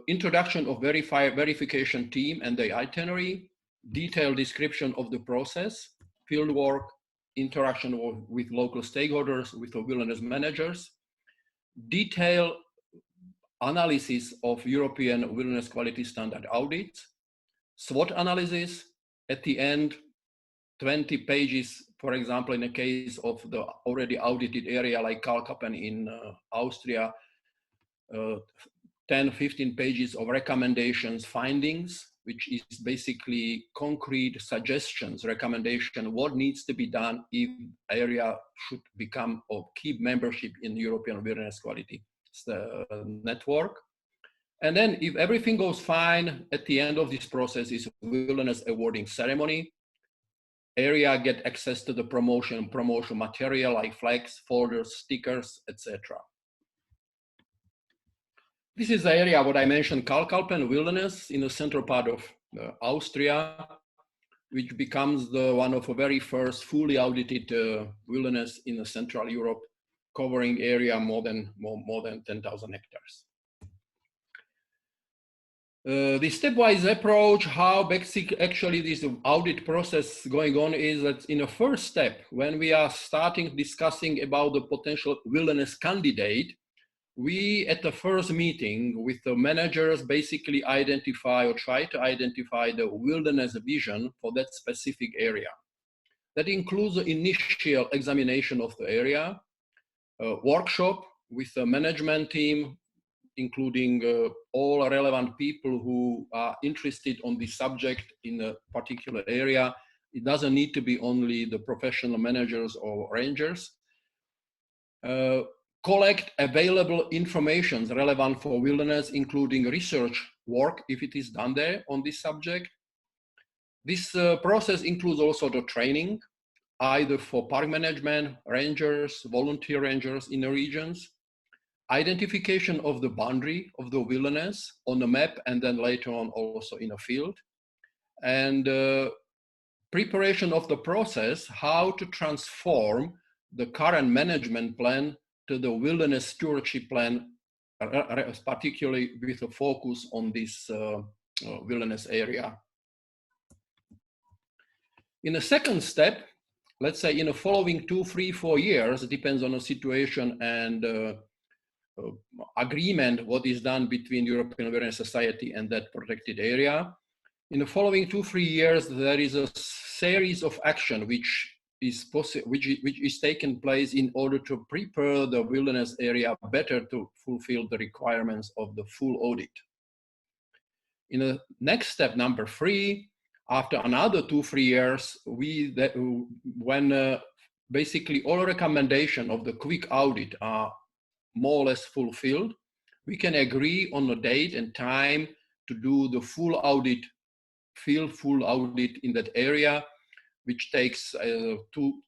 introduction of verification team and the itinerary, detailed description of the process, field work, interaction with local stakeholders, with the wilderness managers, detailed analysis of European Wilderness Quality Standard audits, SWOT analysis, at the end, 20 pages, for example, in the case of the already audited area like Kalkappen in Austria, 10, 15 pages of recommendations, findings, which is basically concrete suggestions, recommendation, what needs to be done if area should become or keep membership in the European Wilderness Quality Network. And then if everything goes fine, at the end of this process is wilderness awarding ceremony. Area get access to the promotion material like flags, folders, stickers, etc. This is the area what I mentioned, Kalkalpen wilderness in the central part of Austria, which becomes one of the very first fully audited wilderness in Central Europe, covering area more than 10,000 hectares. The stepwise approach, how actually this audit process going on is that in the first step, when we are starting discussing about the potential wilderness candidate, we at the first meeting with the managers basically identify or try to identify the wilderness vision for that specific area. That includes the initial examination of the area, a workshop with the management team, including all relevant people who are interested on this subject in a particular area. It doesn't need to be only the professional managers or rangers. Collect available information relevant for wilderness, including research work, if it is done there on this subject. This process includes also the training, either for park management, rangers, volunteer rangers in the regions, identification of the boundary of the wilderness on the map, and then later on also in a field, and preparation of the process, how to transform the current management plan to the wilderness stewardship plan, particularly with a focus on this wilderness area. In the second step, let's say in the following 2, 3, 4 years, it depends on the situation and agreement what is done between European Wilderness Society and that protected area. In the following 2, 3 years, there is a series of action which which is taking place in order to prepare the wilderness area better to fulfill the requirements of the full audit. In the next step, number 3, after another 2-3 years, when basically all recommendations of the quick audit are more or less fulfilled, we can agree on a date and time to do the full audit, full audit in that area, which takes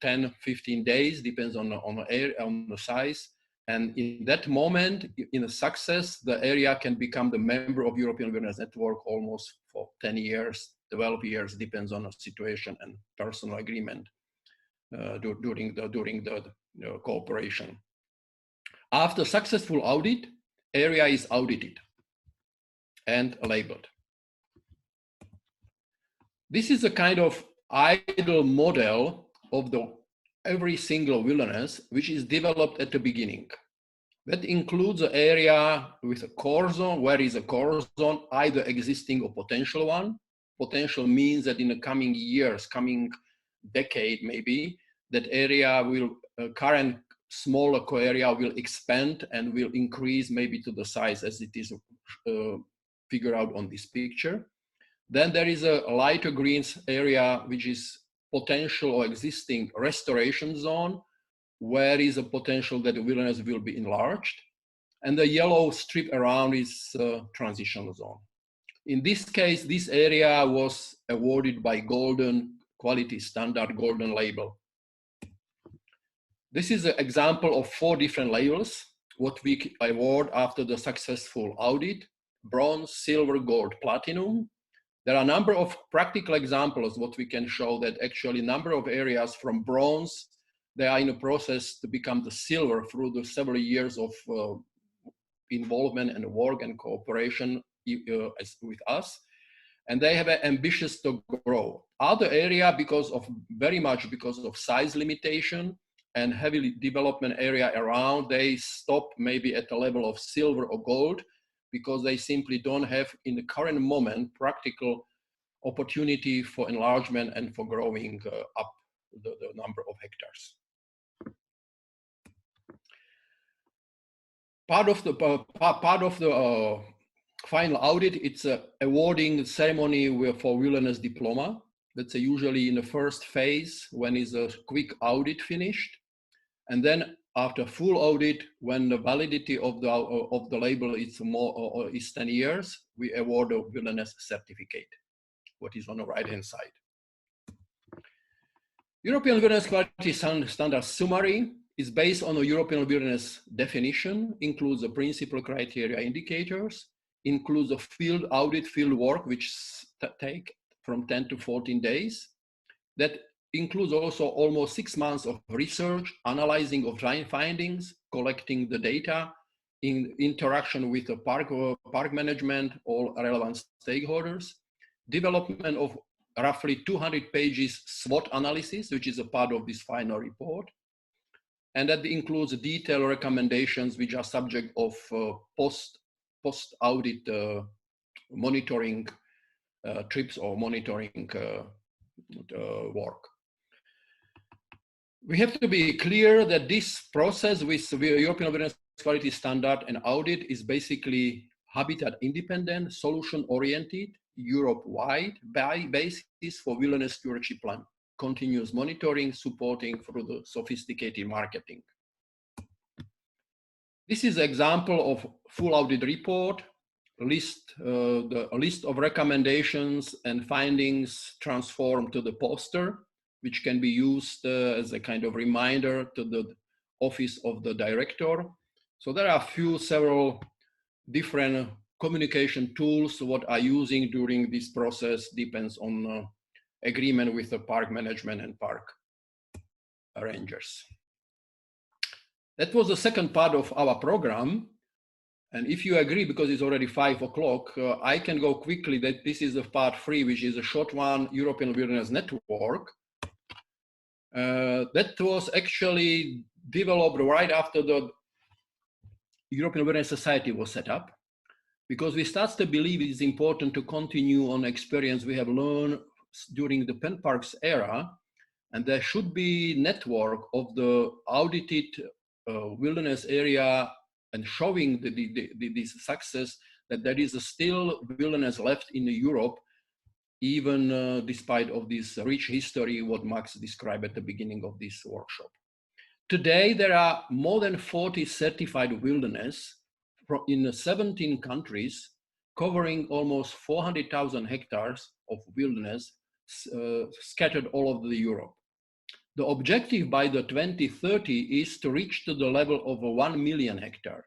10, 15 days, depends on the size. And in that moment, in a success, the area can become the member of European Wilderness Network almost for 10 years, 12 years, depends on the situation and personal agreement during the cooperation. After successful audit, area is audited and labeled. This is a kind of ideal model of every single wilderness, which is developed at the beginning. That includes an area with a core zone. Where is a core zone? Either existing or potential one. Potential means that in the coming years, coming decade maybe, that area will, current smaller core area will expand and will increase maybe to the size as it is figured out on this picture. Then there is a lighter greens area, which is potential or existing restoration zone, where is a potential that the wilderness will be enlarged. And the yellow strip around is transitional zone. In this case, this area was awarded by Golden Quality Standard, Golden Label. This is an example of 4 different labels, what we award after the successful audit: bronze, silver, gold, platinum. There are a number of practical examples what we can show that actually number of areas from bronze, they are in a process to become the silver through the several years of involvement and work and cooperation with us. And they have an ambitious to grow. Other area, very much because of size limitation and heavy development area around, they stop maybe at the level of silver or gold, because they simply don't have in the current moment practical opportunity for enlargement and for growing up the number of hectares. Part of the final audit, it's a awarding ceremony for wilderness diploma. That's usually in the first phase when is a quick audit finished. And then after full audit, when the validity of the label is 10 years, we award a wilderness certificate, what is on the right-hand side. European Wilderness Quality Standard Summary is based on a European wilderness definition, includes the principal criteria indicators, includes a field audit, field work, which take from 10 to 14 days. That includes also almost 6 months of research, analyzing of findings, collecting the data, in interaction with the park management, all relevant stakeholders, development of roughly 200 pages SWOT analysis, which is a part of this final report. And that includes detailed recommendations which are subject of post-audit monitoring trips or monitoring work. We have to be clear that this process with the European Wilderness Quality Standard and Audit is basically habitat independent, solution oriented, Europe-wide basis for wilderness stewardship plan, continuous monitoring, supporting through the sophisticated marketing. This is an example of full audit report, a list of recommendations and findings transformed to the poster, which can be used as a kind of reminder to the office of the director. So there are several different communication tools what are using during this process, depends on agreement with the park management and park rangers. That was the second part of our program. And if you agree, because it's already 5 o'clock, I can go quickly that this is the part 3, which is a short one, European Wilderness Network. That was actually developed right after the European Wilderness Society was set up, because we start to believe it is important to continue on experience we have learned during the Pen Parks era, And there should be network of the audited wilderness area and showing this success that there is still wilderness left in Europe, even despite of this rich history, what Max described at the beginning of this workshop. Today, there are more than 40 certified wilderness in 17 countries, covering almost 400,000 hectares of wilderness scattered all over Europe. The objective by the 2030 is to reach to the level of 1 million hectare.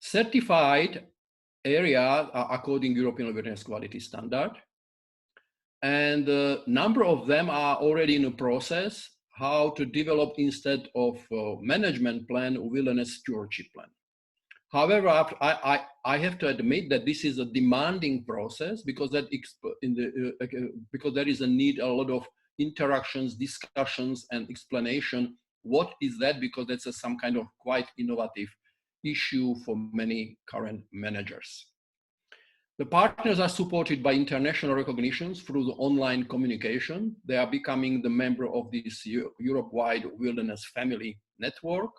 Certified area are according European Wilderness Quality Standard, and a number of them are already in a process how to develop instead of management plan, wilderness stewardship plan. However, I have to admit that this is a demanding process because because there is a need a lot of interactions, discussions, and explanation. What is that? Because that's some kind of quite innovative issue for many current managers. The partners are supported by international recognitions through the online communication. They are becoming the member of this Europe-wide wilderness family network.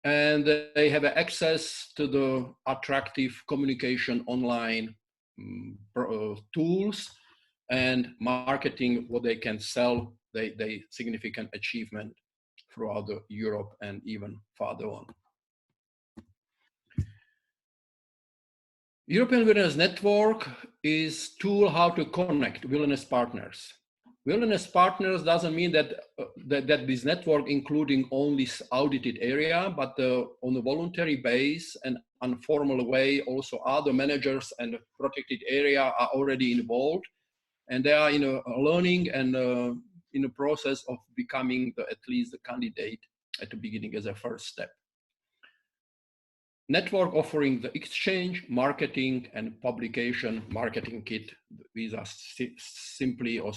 And they have access to the attractive communication online tools and marketing, what they can sell, they significant achievement throughout Europe and even farther on. European Wilderness Network is tool how to connect wilderness partners. Wilderness partners doesn't mean that this network including only audited area, but on a voluntary base and informal way, also other managers and protected area are already involved, and they are in a learning and in a process of becoming at least the candidate at the beginning as a first step. Network offering the exchange, marketing, and publication marketing kit. These are simply or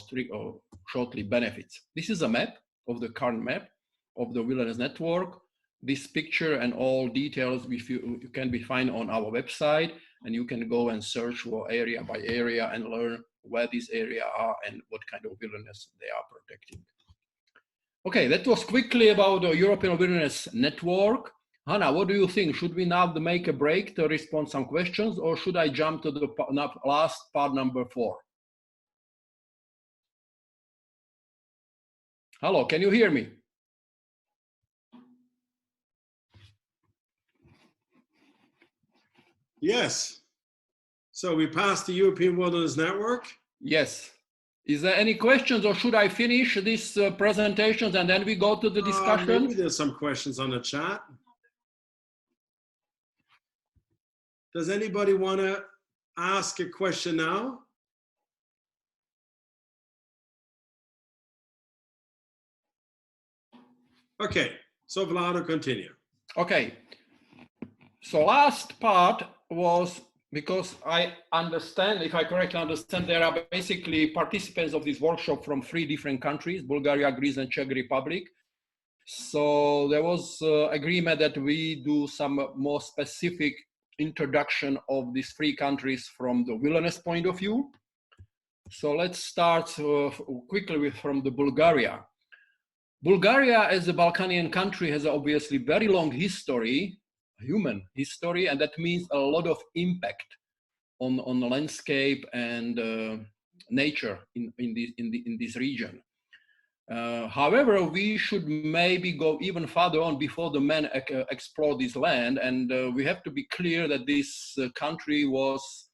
shortly benefits. This is a map of the current map of the Wilderness Network. This picture and all details you can be found on our website, and you can go and search for area by area and learn where these areas are and what kind of wilderness they are protecting. Okay, that was quickly about the European Wilderness Network. Hanna, what do you think? Should we now make a break to respond some questions, or should I jump to the last part, number 4? Hello, can you hear me? Yes. So we passed the European Wilderness Network? Yes. Is there any questions, or should I finish these presentations and then we go to the discussion? Maybe there's some questions on the chat. Does anybody want to ask a question now? Okay, so Vlado, continue. Okay, so last part was, because I understand, if I correctly understand, there are basically participants of this workshop from 3 different countries, Bulgaria, Greece, and Czech Republic. So there was agreement that we do some more specific introduction of these 3 countries from the wilderness point of view. So let's start quickly from the Bulgaria. Bulgaria, as a Balkanian country, has obviously very long history, human history, and that means a lot of impact on the landscape and nature in this region. However, we should maybe go even further on before the men explore this land, and we have to be clear that this country was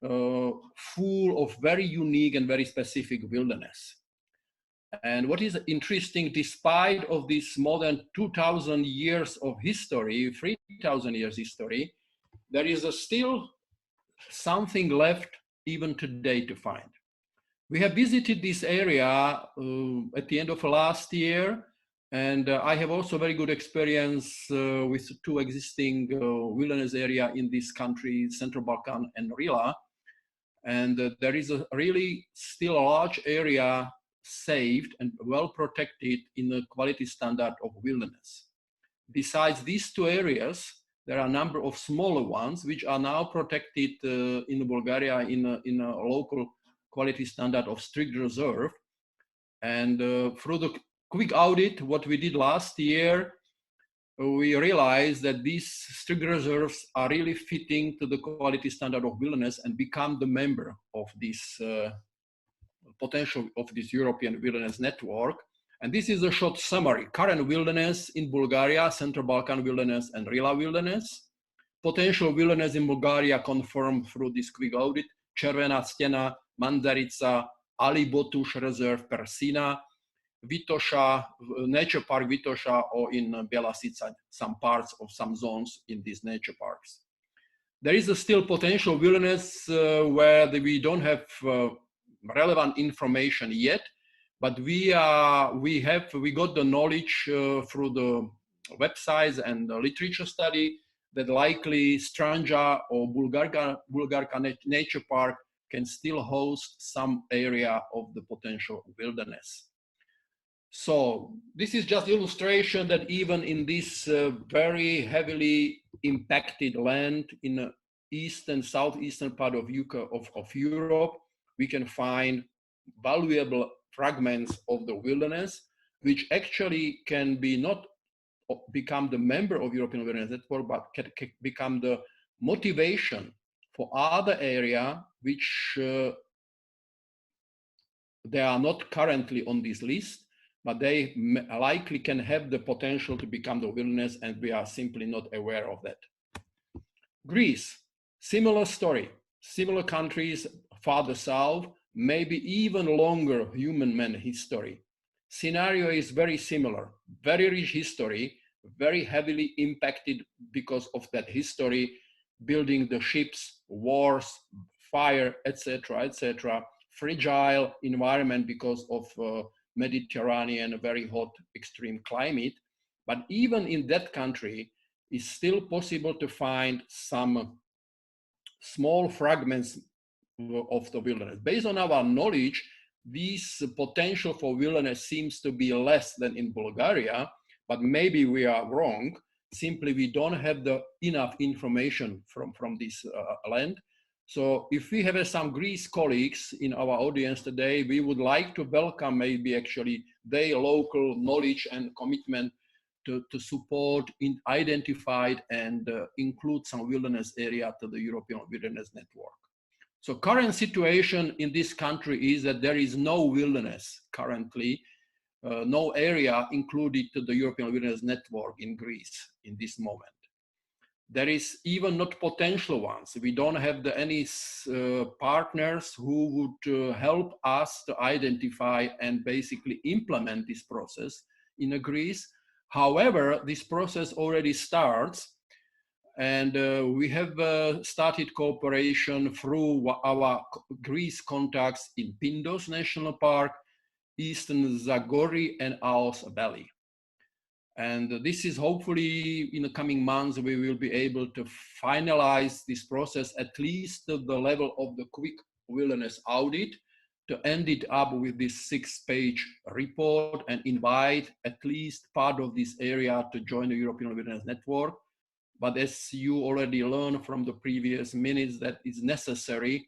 full of very unique and very specific wilderness. And what is interesting, despite of this more than 2,000 years of history, 3,000 years history, there is still something left even today to find. We have visited this area at the end of last year, and I have also very good experience with 2 existing wilderness area in this country, Central Balkan and Rila. And there is really still a large area saved and well protected in the quality standard of wilderness. Besides these 2 areas, there are a number of smaller ones which are now protected in Bulgaria in a local quality standard of strict reserve. And through the quick audit, what we did last year, we realized that these strict reserves are really fitting to the quality standard of wilderness and become the member of this potential of this European wilderness network. And this is a short summary. Current wilderness in Bulgaria, Central Balkan wilderness and Rila wilderness. Potential wilderness in Bulgaria confirmed through this quick audit. Červená stena, Mandarica, Ali Botuš Reserve, Persina, Vitoša, Nature Park Vitoša, or in Bielasica, some parts of some zones in these nature parks. There is a still potential wilderness where we don't have relevant information yet, but we got the knowledge through the websites and the literature study that likely Stranja or Bulgarka Nature Park can still host some area of the potential wilderness. So this is just illustration that even in this very heavily impacted land in the east and southeastern part of Europe, we can find valuable fragments of the wilderness, which actually can be not become the member of European Wilderness Network, but can become the motivation for other area which they are not currently on this list, but they likely can have the potential to become the wilderness, and we are simply not aware of that. Greece, similar story, similar countries farther south, maybe even longer human-man history. Scenario is very similar, very rich history, very heavily impacted because of that history, building the ships, wars, fire, etc., etc., fragile environment because of Mediterranean, very hot, extreme climate. But even in that country, it's still possible to find some small fragments of the wilderness. Based on our knowledge, this potential for wilderness seems to be less than in Bulgaria, but maybe we are wrong. Simply, we don't have enough information from this land. So if we have some Greece colleagues in our audience today, we would like to welcome maybe actually their local knowledge and commitment to support identified and include some wilderness area to the European Wilderness Network. So current situation in this country is that there is no wilderness currently, no area included to the European Wilderness Network in Greece in this moment. There is even not potential ones. We don't have any partners who would help us to identify and basically implement this process in Greece. However, this process already starts, and we have started cooperation through our Greece contacts in Pindos National Park, Eastern Zagori, and Aos Valley. And this is hopefully in the coming months, we will be able to finalize this process, at least to the level of the quick wilderness audit, to end it up with this 6-page report and invite at least part of this area to join the European Wilderness Network. But as you already learned from the previous minutes, that is necessary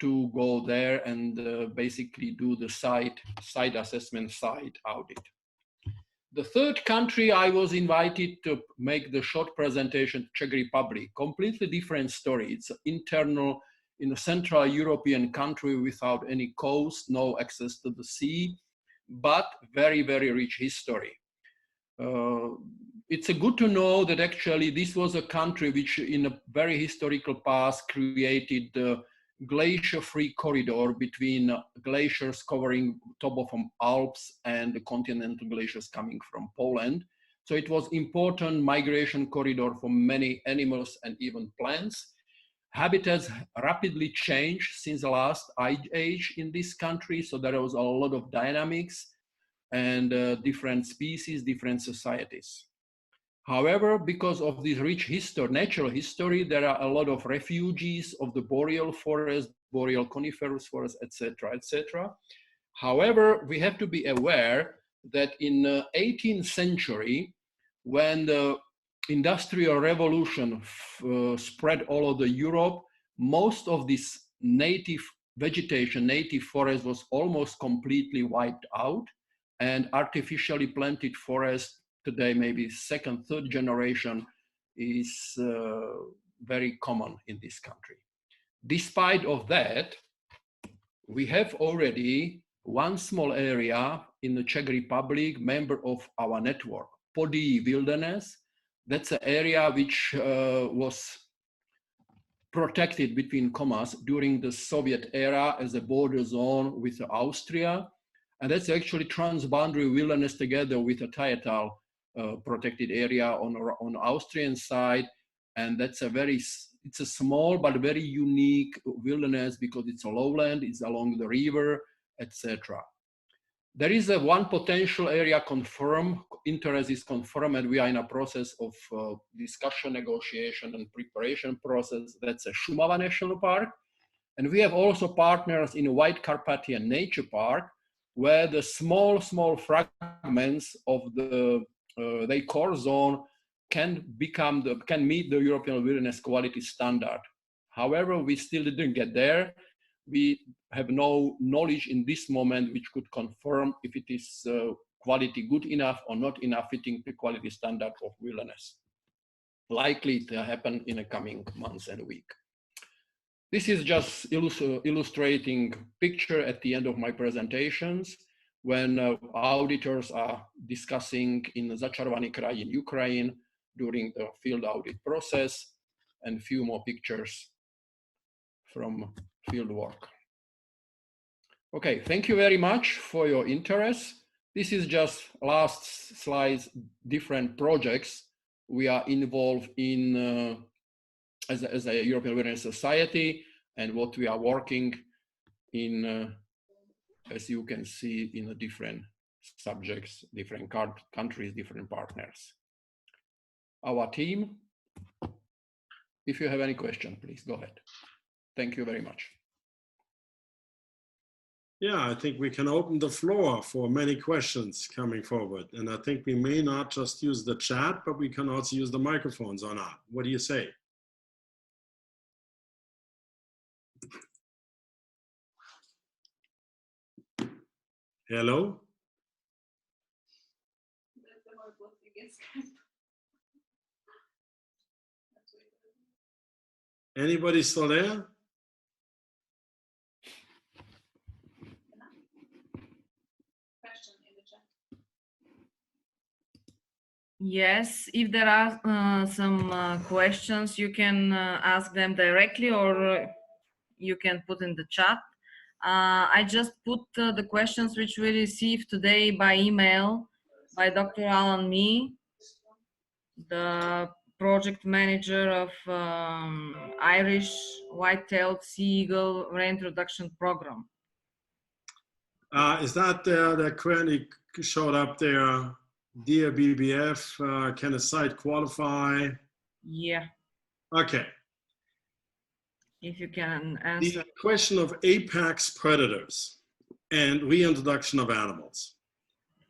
to go there and basically do the site assessment, site audit. The third country I was invited to make the short presentation, Czech Republic, completely different story. It's internal in a Central European country without any coast, no access to the sea, but very, very rich history. It's good to know that actually this was a country which in a very historical past created the glacier-free corridor between glaciers covering top of Alps and the continental glaciers coming from Poland. So it was important migration corridor for many animals and even plants. Habitats rapidly changed since the last ice age in this country. So there was a lot of dynamics and different species, different societies. However, because of this rich history, natural history, there are a lot of refugees of the boreal forest, boreal coniferous forest, etc., etc. However, we have to be aware that in the 18th century, when the Industrial Revolution spread all over Europe, most of these native vegetation, native forest was almost completely wiped out, and artificially planted forest today, maybe second, third generation, is very common in this country. Despite of that, we have already one small area in the Czech Republic, member of our network, Podí Wilderness. That's an area which was protected between commas during the Soviet era as a border zone with Austria. And that's actually transboundary wilderness together with a tietal protected area on Austrian side. And that's it's a small but very unique wilderness because it's a lowland, it's along the river, etc. There is one potential area confirmed, interest is confirmed, and we are in a process of discussion, negotiation, and preparation process. That's a Šumava National Park. And we have also partners in a White Carpathian Nature Park, where the small fragments of the core zone can meet the European Wilderness Quality Standard. However, we still didn't get there. We have no knowledge in this moment which could confirm if it is quality good enough or not enough fitting the quality standard of wilderness. Likely to happen in the coming months and week. This is just illustrating picture at the end of my presentations when auditors are discussing in Začarovaný kraj in Ukraine during the field audit process, and few more pictures from field work. Okay, thank you very much for your interest. This is just last slides, different projects we are involved in as a European Wilderness Society, and what we are working in, as you can see, in the different subjects, different countries, different partners. Our team, if you have any question, please go ahead. Thank you very much. Yeah, I think we can open the floor for many questions coming forward. And I think we may not just use the chat, but we can also use the microphones or not. What do you say? Hello? Anybody still there? Yes, if there are some questions, you can ask them directly, or you can put in the chat. I just put the questions which we received today by email by Dr. Alan Mee, the project manager of Irish white-tailed sea eagle reintroduction program. Is that the query showed up there? Dear BBF, can a site qualify? Yeah. Okay. If you can answer. The question of apex predators and reintroduction of animals.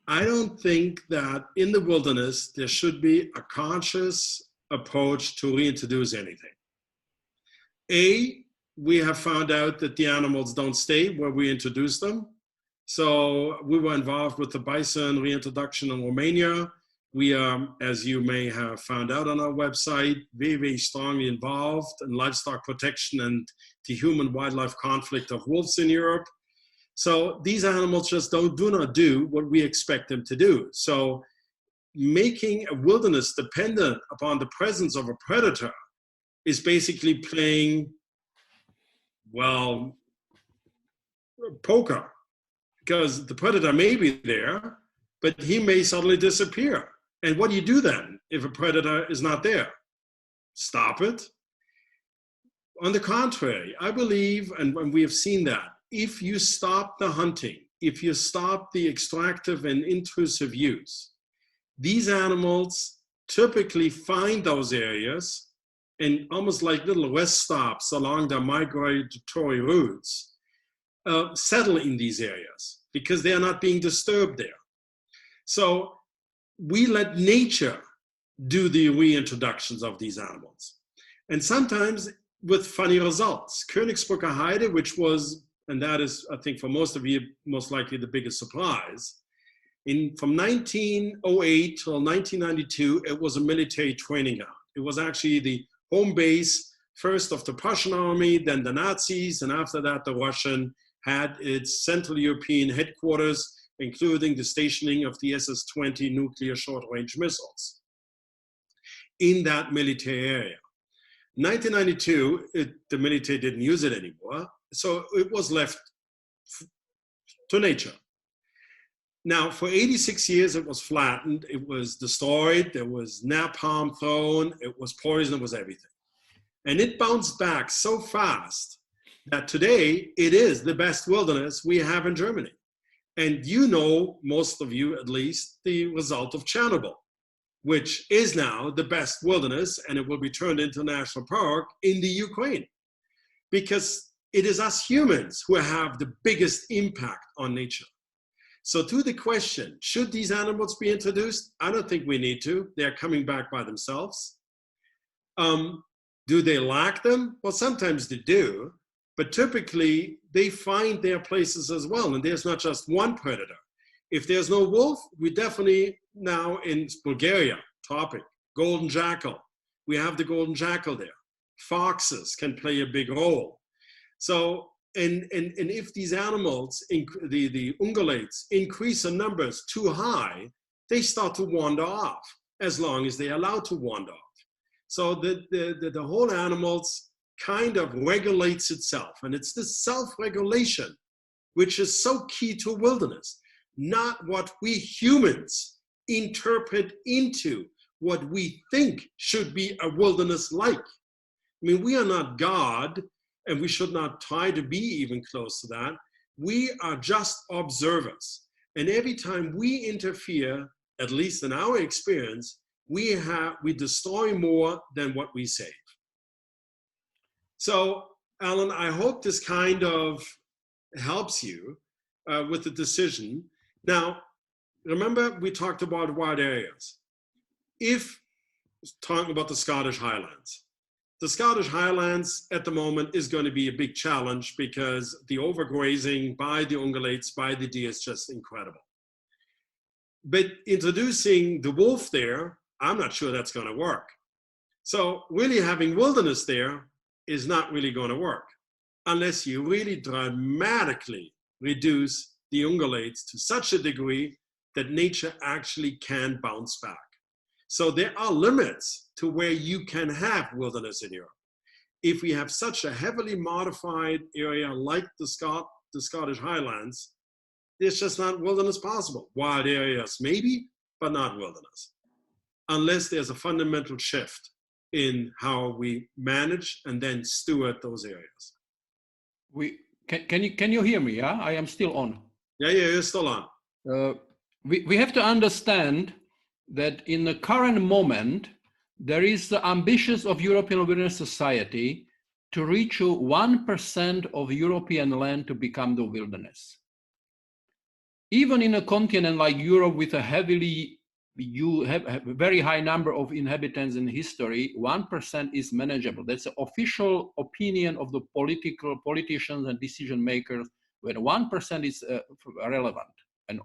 I don't think that in the wilderness there should be a conscious approach to reintroduce anything. We have found out that the animals don't stay where we introduce them. So we were involved with the bison reintroduction in Romania. We are, as you may have found out on our website, very, very strongly involved in livestock protection and the human-wildlife conflict of wolves in Europe. So these animals just do not do what we expect them to do. So making a wilderness dependent upon the presence of a predator is basically playing, well, poker. Because the predator may be there, but he may suddenly disappear. And what do you do then if a predator is not there? Stop it? On the contrary, I believe, and we have seen that, if you stop the hunting, if you stop the extractive and intrusive use, these animals typically find those areas and almost like little rest stops along their migratory routes, settle in these areas because they are not being disturbed there. So we let nature do the reintroductions of these animals. And sometimes with funny results. Königsbrücker Heide, which was and that is, I think, for most of you, most likely the biggest surprise. From 1908 till 1992, it was a military training ground. It was actually the home base, first of the Prussian army, then the Nazis, and after that, the Russian had its Central European headquarters, including the stationing of the SS-20 nuclear short-range missiles in that military area. 1992, the military didn't use it anymore, so it was left to nature. Now, for 86 years, it was flattened, it was destroyed, there was napalm thrown, it was poison, it was everything. And it bounced back so fast that today it is the best wilderness we have in Germany. And you know, most of you at least, the result of Chernobyl, which is now the best wilderness, and it will be turned into a national park in the Ukraine. Because it is us humans who have the biggest impact on nature. So to the question, should these animals be introduced? I don't think we need to. They're coming back by themselves. Do they lack them? Well, sometimes they do, but typically they find their places as well. And there's not just one predator. If there's no wolf, we definitely now in Bulgaria, topic, golden jackal. We have the golden jackal there. Foxes can play a big role. So, and if these animals, the ungulates, increase in numbers too high, they start to wander off, as long as they're allowed to wander off. So the whole animals kind of regulates itself. And it's this self-regulation which is so key to wilderness, not what we humans interpret into what we think should be a wilderness like. I mean, we are not God, and we should not try to be even close to that. We are just observers. And every time we interfere, at least in our experience, we destroy more than what we save. So, Alan, I hope this kind of helps you with the decision. Now, remember we talked about wild areas. If talking about the Scottish Highlands, the Scottish Highlands at the moment is going to be a big challenge because the overgrazing by the ungulates, by the deer is just incredible. But introducing the wolf there, I'm not sure that's going to work. So really having wilderness there is not really going to work unless you really dramatically reduce the ungulates to such a degree that nature actually can bounce back. So there are limits to where you can have wilderness in Europe. If we have such a heavily modified area like the Scottish Highlands, there's just not wilderness possible. Wild areas maybe, but not wilderness. Unless there's a fundamental shift in how we manage and then steward those areas. Can you hear me? Yeah, I am still on. Yeah, you're still on. We have to understand that in the current moment, there is the ambition of European Wilderness Society to reach 1% of European land to become the wilderness. Even in a continent like Europe with a very high number of inhabitants in history, 1% is manageable. That's the official opinion of the politicians and decision makers, when 1% is relevant and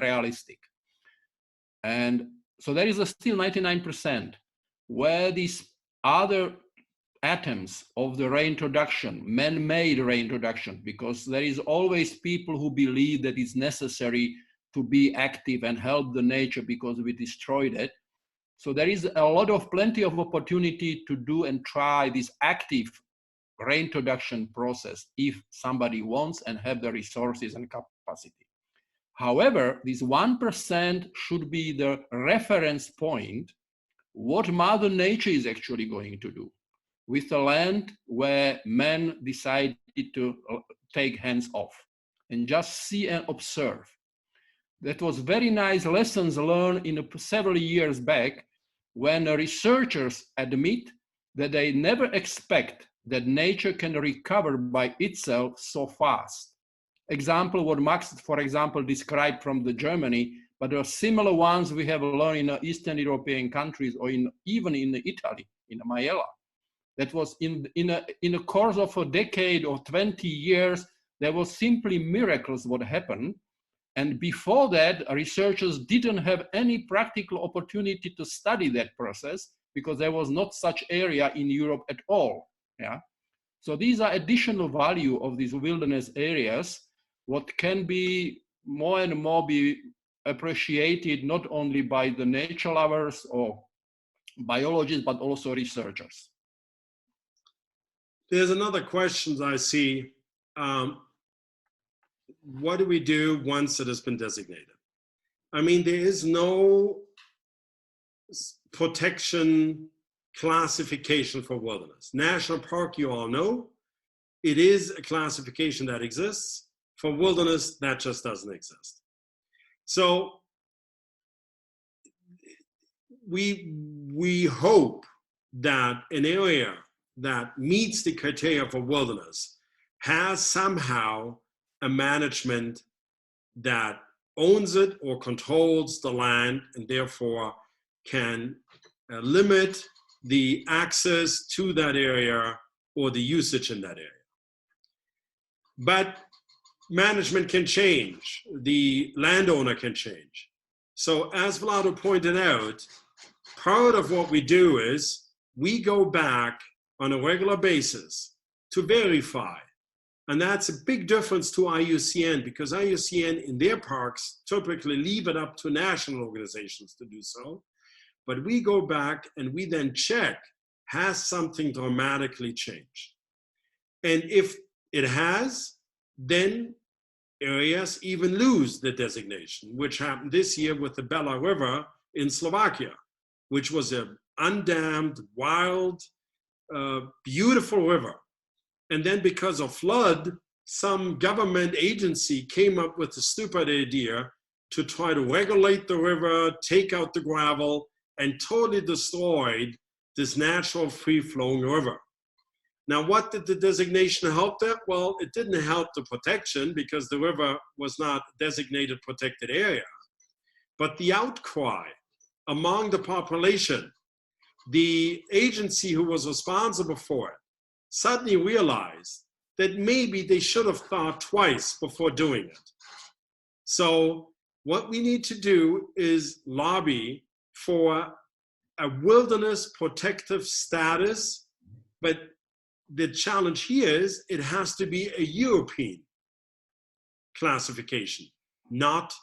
realistic. And so there is still 99% where these other atoms of the reintroduction, man-made reintroduction, because there is always people who believe that it's necessary to be active and help the nature because we destroyed it. So there is plenty of opportunity to do and try this active reintroduction process if somebody wants and have the resources and capacity. However, this 1% should be the reference point, what Mother Nature is actually going to do with the land where man decided to take hands off and just see and observe. That was very nice lessons learned several years back when researchers admit that they never expect that nature can recover by itself so fast. Example, what Max, for example, described from the Germany, but there are similar ones we have learned in Eastern European countries or even in Italy, in Maiella. that was in a course of a decade or 20 years, there was simply miracles what happened. And before that, researchers didn't have any practical opportunity to study that process because there was not such area in Europe at all. Yeah. So these are additional value of these wilderness areas, what can be more and more be appreciated not only by the nature lovers or biologists, but also researchers. There's another question I see. What do we do once it has been designated? I mean, there is no protection classification for wilderness. National park, you all know, it is a classification that exists. For wilderness, that just doesn't exist. So we hope that an area that meets the criteria for wilderness has somehow a management that owns it or controls the land and therefore can limit the access to that area or the usage in that area. But management can change, the landowner can change. So as Vlado pointed out, part of what we do is we go back on a regular basis to verify. And that's a big difference to IUCN, because IUCN in their parks typically leave it up to national organizations to do so. But we go back and we then check, has something dramatically changed? And if it has, then areas even lose the designation, which happened this year with the Bela River in Slovakia, which was an undammed, wild, beautiful river. And then because of flood, some government agency came up with a stupid idea to try to regulate the river, take out the gravel, and totally destroyed this natural free-flowing river. Now, what did the designation help that? Well, it didn't help the protection because the river was not a designated protected area. But the outcry among the population, the agency who was responsible for it, suddenly realized that maybe they should have thought twice before doing it. So what we need to do is lobby for a wilderness protective status, but the challenge here is it has to be a European classification, not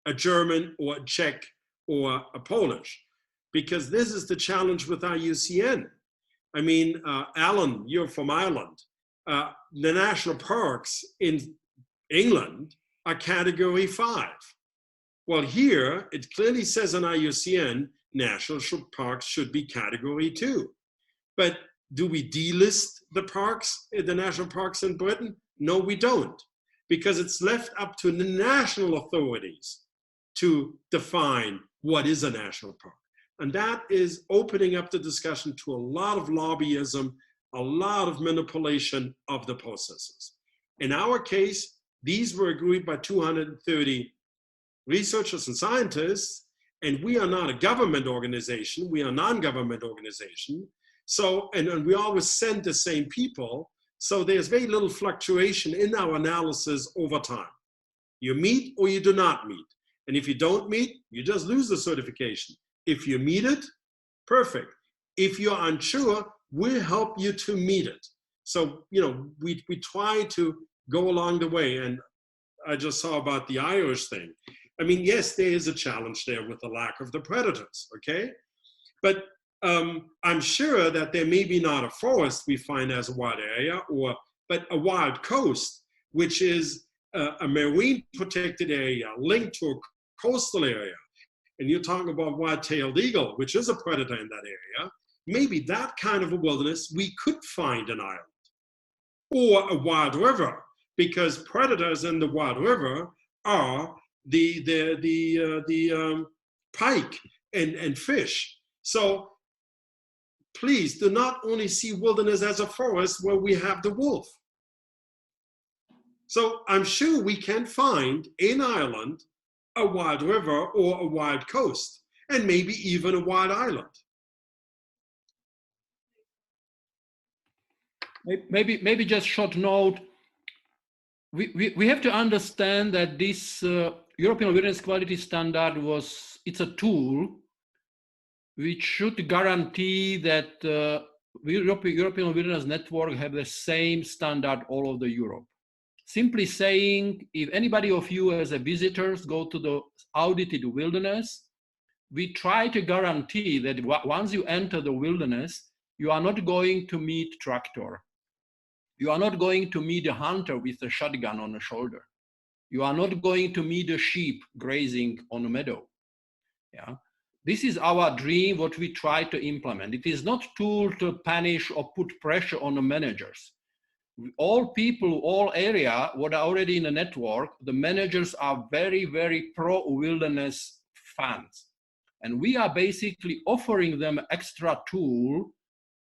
a German or a Czech or a Polish, because this is the challenge with IUCN. I mean, Alan, you're from Ireland. The national parks in England are category 5. Well, here it clearly says in IUCN, national parks should be category 2. But do we delist the parks, the national parks in Britain? No, we don't, because it's left up to the national authorities to define what is a national park. And that is opening up the discussion to a lot of lobbyism, a lot of manipulation of the processes. In our case, these were agreed by 230 researchers and scientists, and we are not a government organization, we are a non-government organization. So, and we always send the same people, so there's very little fluctuation in our analysis over time. You meet or you do not meet. And if you don't meet, you just lose the certification. If you meet it, perfect. If you're unsure, we'll help you to meet it. So, you know, we try to go along the way. And I just saw about the Irish thing. I mean, yes, there is a challenge there with the lack of the predators, okay? But I'm sure that there may be not a forest we find as a wild area, but a wild coast, which is a marine protected area linked to a coastal area. And you're talking about white-tailed eagle, which is a predator in that area. Maybe that kind of a wilderness we could find an island or a wild river, because predators in the wild river are the pike and fish. So please do not only see wilderness as a forest where we have the wolf. So I'm sure we can find in Ireland a wild river or a wild coast, and maybe even a wild island. Maybe just short note. We have to understand that this European Wilderness Quality Standard it's a tool which should guarantee that European Wilderness Network have the same standard all over Europe. Simply saying, if anybody of you as a visitors go to the audited wilderness, we try to guarantee that once you enter the wilderness, you are not going to meet tractor. You are not going to meet a hunter with a shotgun on the shoulder. You are not going to meet a sheep grazing on a meadow. Yeah, this is our dream, what we try to implement. It is not tool to punish or put pressure on the managers. All people, all area, what are already in the network, the managers are very, very pro-wilderness fans. And we are basically offering them extra tool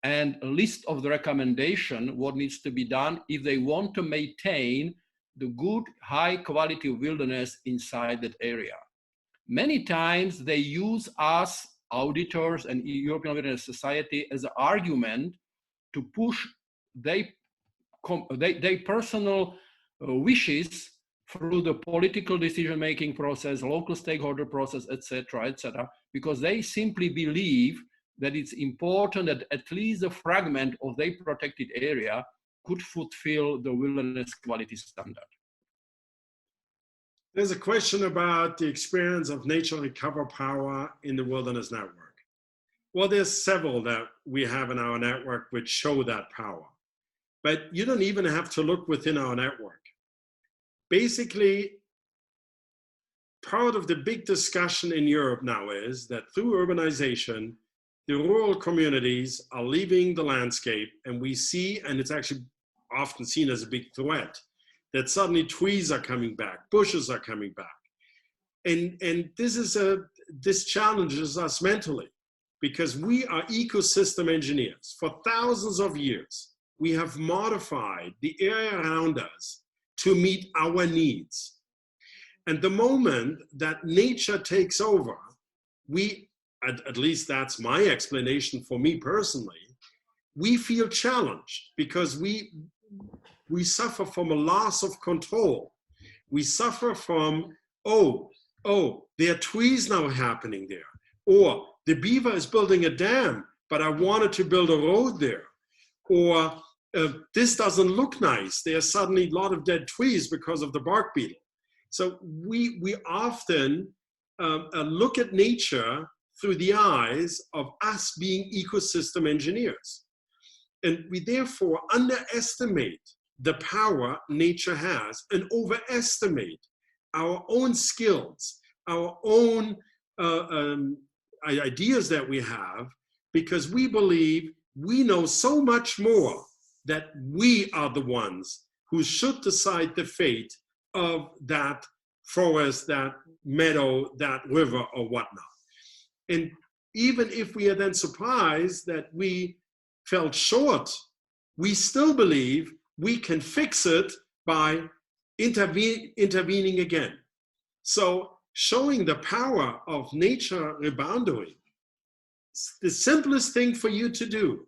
and a list of the recommendation, what needs to be done if they want to maintain the good, high quality wilderness inside that area. Many times they use us, auditors and European Wilderness Society, as an argument to push their personal wishes through the political decision-making process, local stakeholder process, etc., because they simply believe that it's important that at least a fragment of their protected area could fulfill the wilderness quality standard. There's a question about the experience of nature recover power in the wilderness network. Well, there's several that we have in our network which show that power. But you don't even have to look within our network. Basically, part of the big discussion in Europe now is that through urbanization, the rural communities are leaving the landscape, and we see, and it's actually often seen as a big threat, that suddenly trees are coming back, bushes are coming back. And this challenges us mentally, because we are ecosystem engineers. For thousands of years, we have modified the area around us to meet our needs. And the moment that nature takes over, we, at least that's my explanation for me personally, we feel challenged because we suffer from a loss of control. We suffer from, oh, there are trees now happening there. Or the beaver is building a dam, but I wanted to build a road there. Or this doesn't look nice. There's suddenly a lot of dead trees because of the bark beetle. So we often look at nature through the eyes of us being ecosystem engineers. And we therefore underestimate the power nature has and overestimate our own skills, our own ideas that we have, because we believe we know so much more that we are the ones who should decide the fate of that forest, that meadow, that river, or whatnot. And even if we are then surprised that we fell short, we still believe we can fix it by intervening again. So showing the power of nature rebounding, the simplest thing for you to do,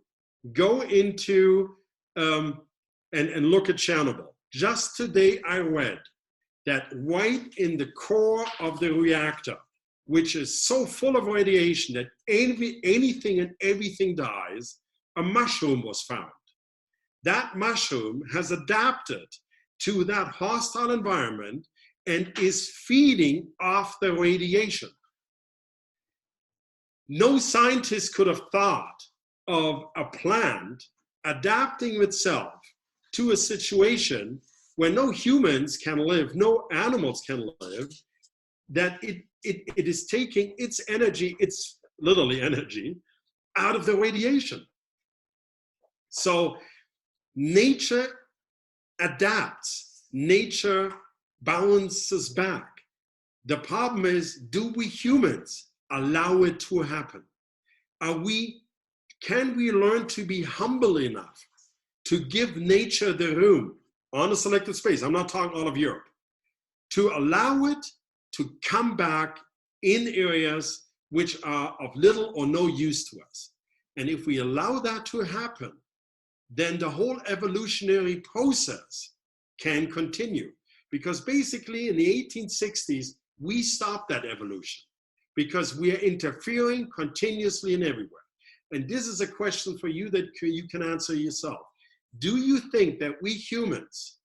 go into and look at Chernobyl. Just today I read that right in the core of the reactor, which is so full of radiation that anything and everything dies, a mushroom was found. That mushroom has adapted to that hostile environment and is feeding off the radiation. No scientist could have thought of a plant adapting itself to a situation where no humans can live, no animals can live, that it is taking its energy, its literally energy, out of the radiation. So nature adapts, nature bounces back. The problem is, do we humans allow it to happen? Can we learn to be humble enough to give nature the room on a selected space? I'm not talking all of Europe. To allow it to come back in areas which are of little or no use to us. And if we allow that to happen, then the whole evolutionary process can continue. Because basically in the 1860s, we stopped that evolution because we are interfering continuously and everywhere. And this is a question for you that you can answer yourself. Do you think that we humans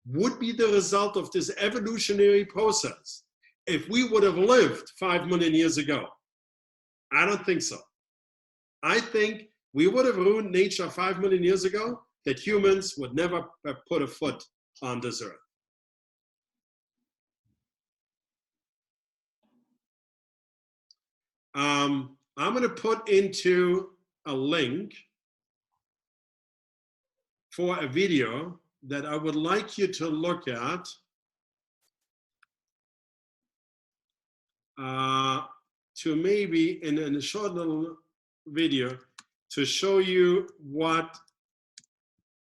would be the result of this evolutionary process if we would have lived 5 million years ago? I don't think so. I think we would have ruined nature 5 million years ago, that humans would never have put a foot on this earth. I'm going to put into a link for a video that I would like you to look at. To maybe in a short little video to show you what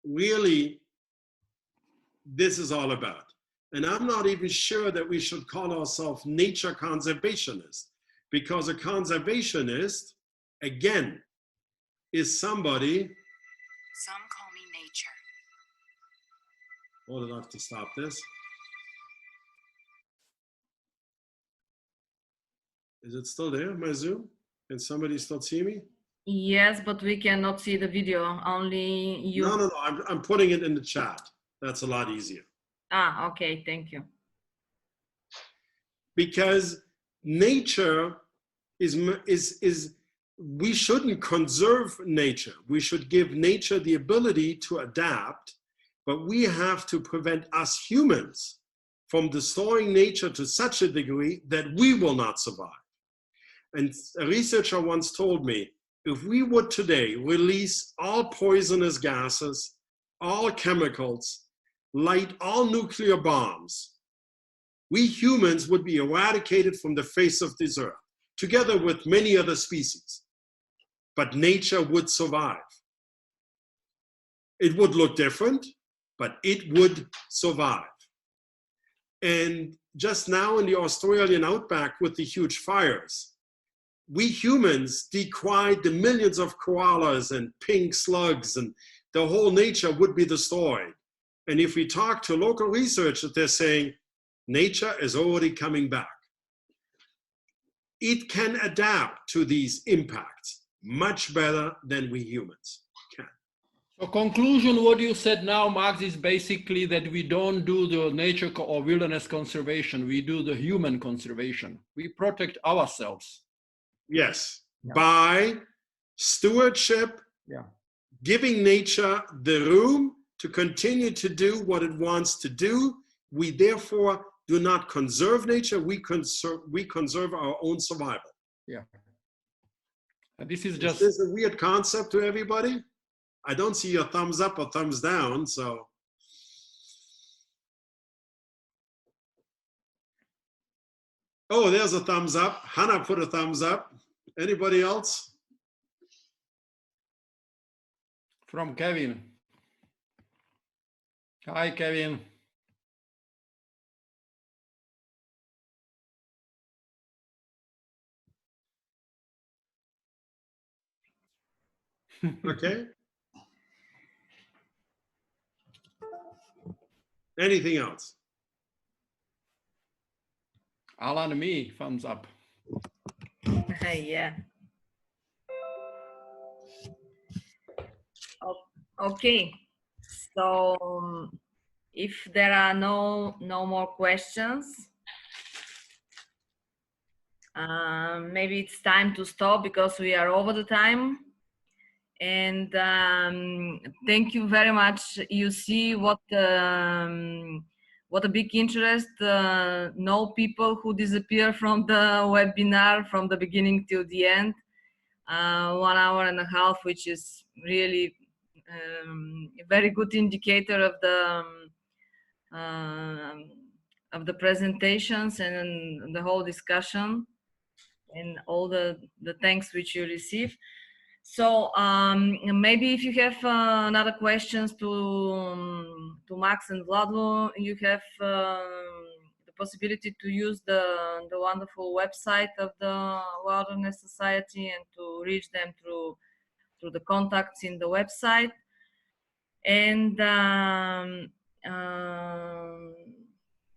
really this is all about. And I'm not even sure that we should call ourselves nature conservationists, because a conservationist, again, is somebody. Some call me nature. Hold it off to stop this. Is it still there, my Zoom? Can somebody still see me? Yes, but we cannot see the video, only you. No, I'm putting it in the chat. That's a lot easier. Ah, okay, thank you. Because nature is we shouldn't conserve nature. We should give nature the ability to adapt, but we have to prevent us humans from destroying nature to such a degree that we will not survive. And a researcher once told me, if we would today release all poisonous gases, all chemicals, light all nuclear bombs, we humans would be eradicated from the face of this earth, together with many other species. But nature would survive. It would look different, but it would survive. And just now in the Australian outback with the huge fires, we humans decried the millions of koalas and pink slugs, and the whole nature would be destroyed. And if we talk to local researchers, they're saying nature is already coming back. It can adapt to these impacts much better than we humans can. So conclusion, what you said now, Max, is basically that we don't do the nature or wilderness conservation, we do the human conservation. We protect ourselves. Yes, yeah. By stewardship, giving nature the room to continue to do what it wants to do. We therefore do not conserve nature, we conserve our own survival. Yeah. And this is just... Is this a weird concept to everybody? I don't see your thumbs up or thumbs down, so. Oh, there's a thumbs up. Hannah put a thumbs up. Anybody else? From Kevin. Hi, Kevin. Okay. Anything else? Alan, me, thumbs up. Yeah. Okay. So if there are no more questions, maybe it's time to stop because we are over the time. And thank you very much. You see what a big interest. No people who disappear from the webinar from the beginning till the end. 1 hour and a half, which is really a very good indicator of the presentations and the whole discussion and all the thanks which you receive. So maybe if you have another questions to Max and Vlado, you have the possibility to use the wonderful website of the Wilderness Society and to reach them through the contacts in the website. And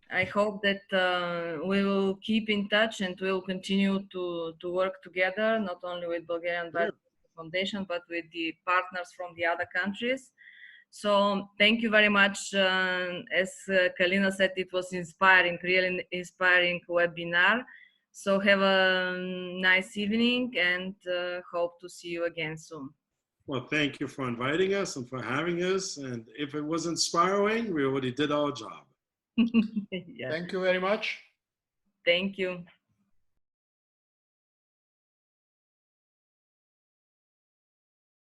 I hope that we will keep in touch and we will continue to work together, not only with Bulgarian Biodiversity Foundation, but with the partners from the other countries. So thank you very much. As Kalina said, it was inspiring, really inspiring webinar. So have a nice evening and hope to see you again soon. Well, thank you for inviting us and for having us. And if it was inspiring, we already did our job. Yes. Thank you very much. Thank you.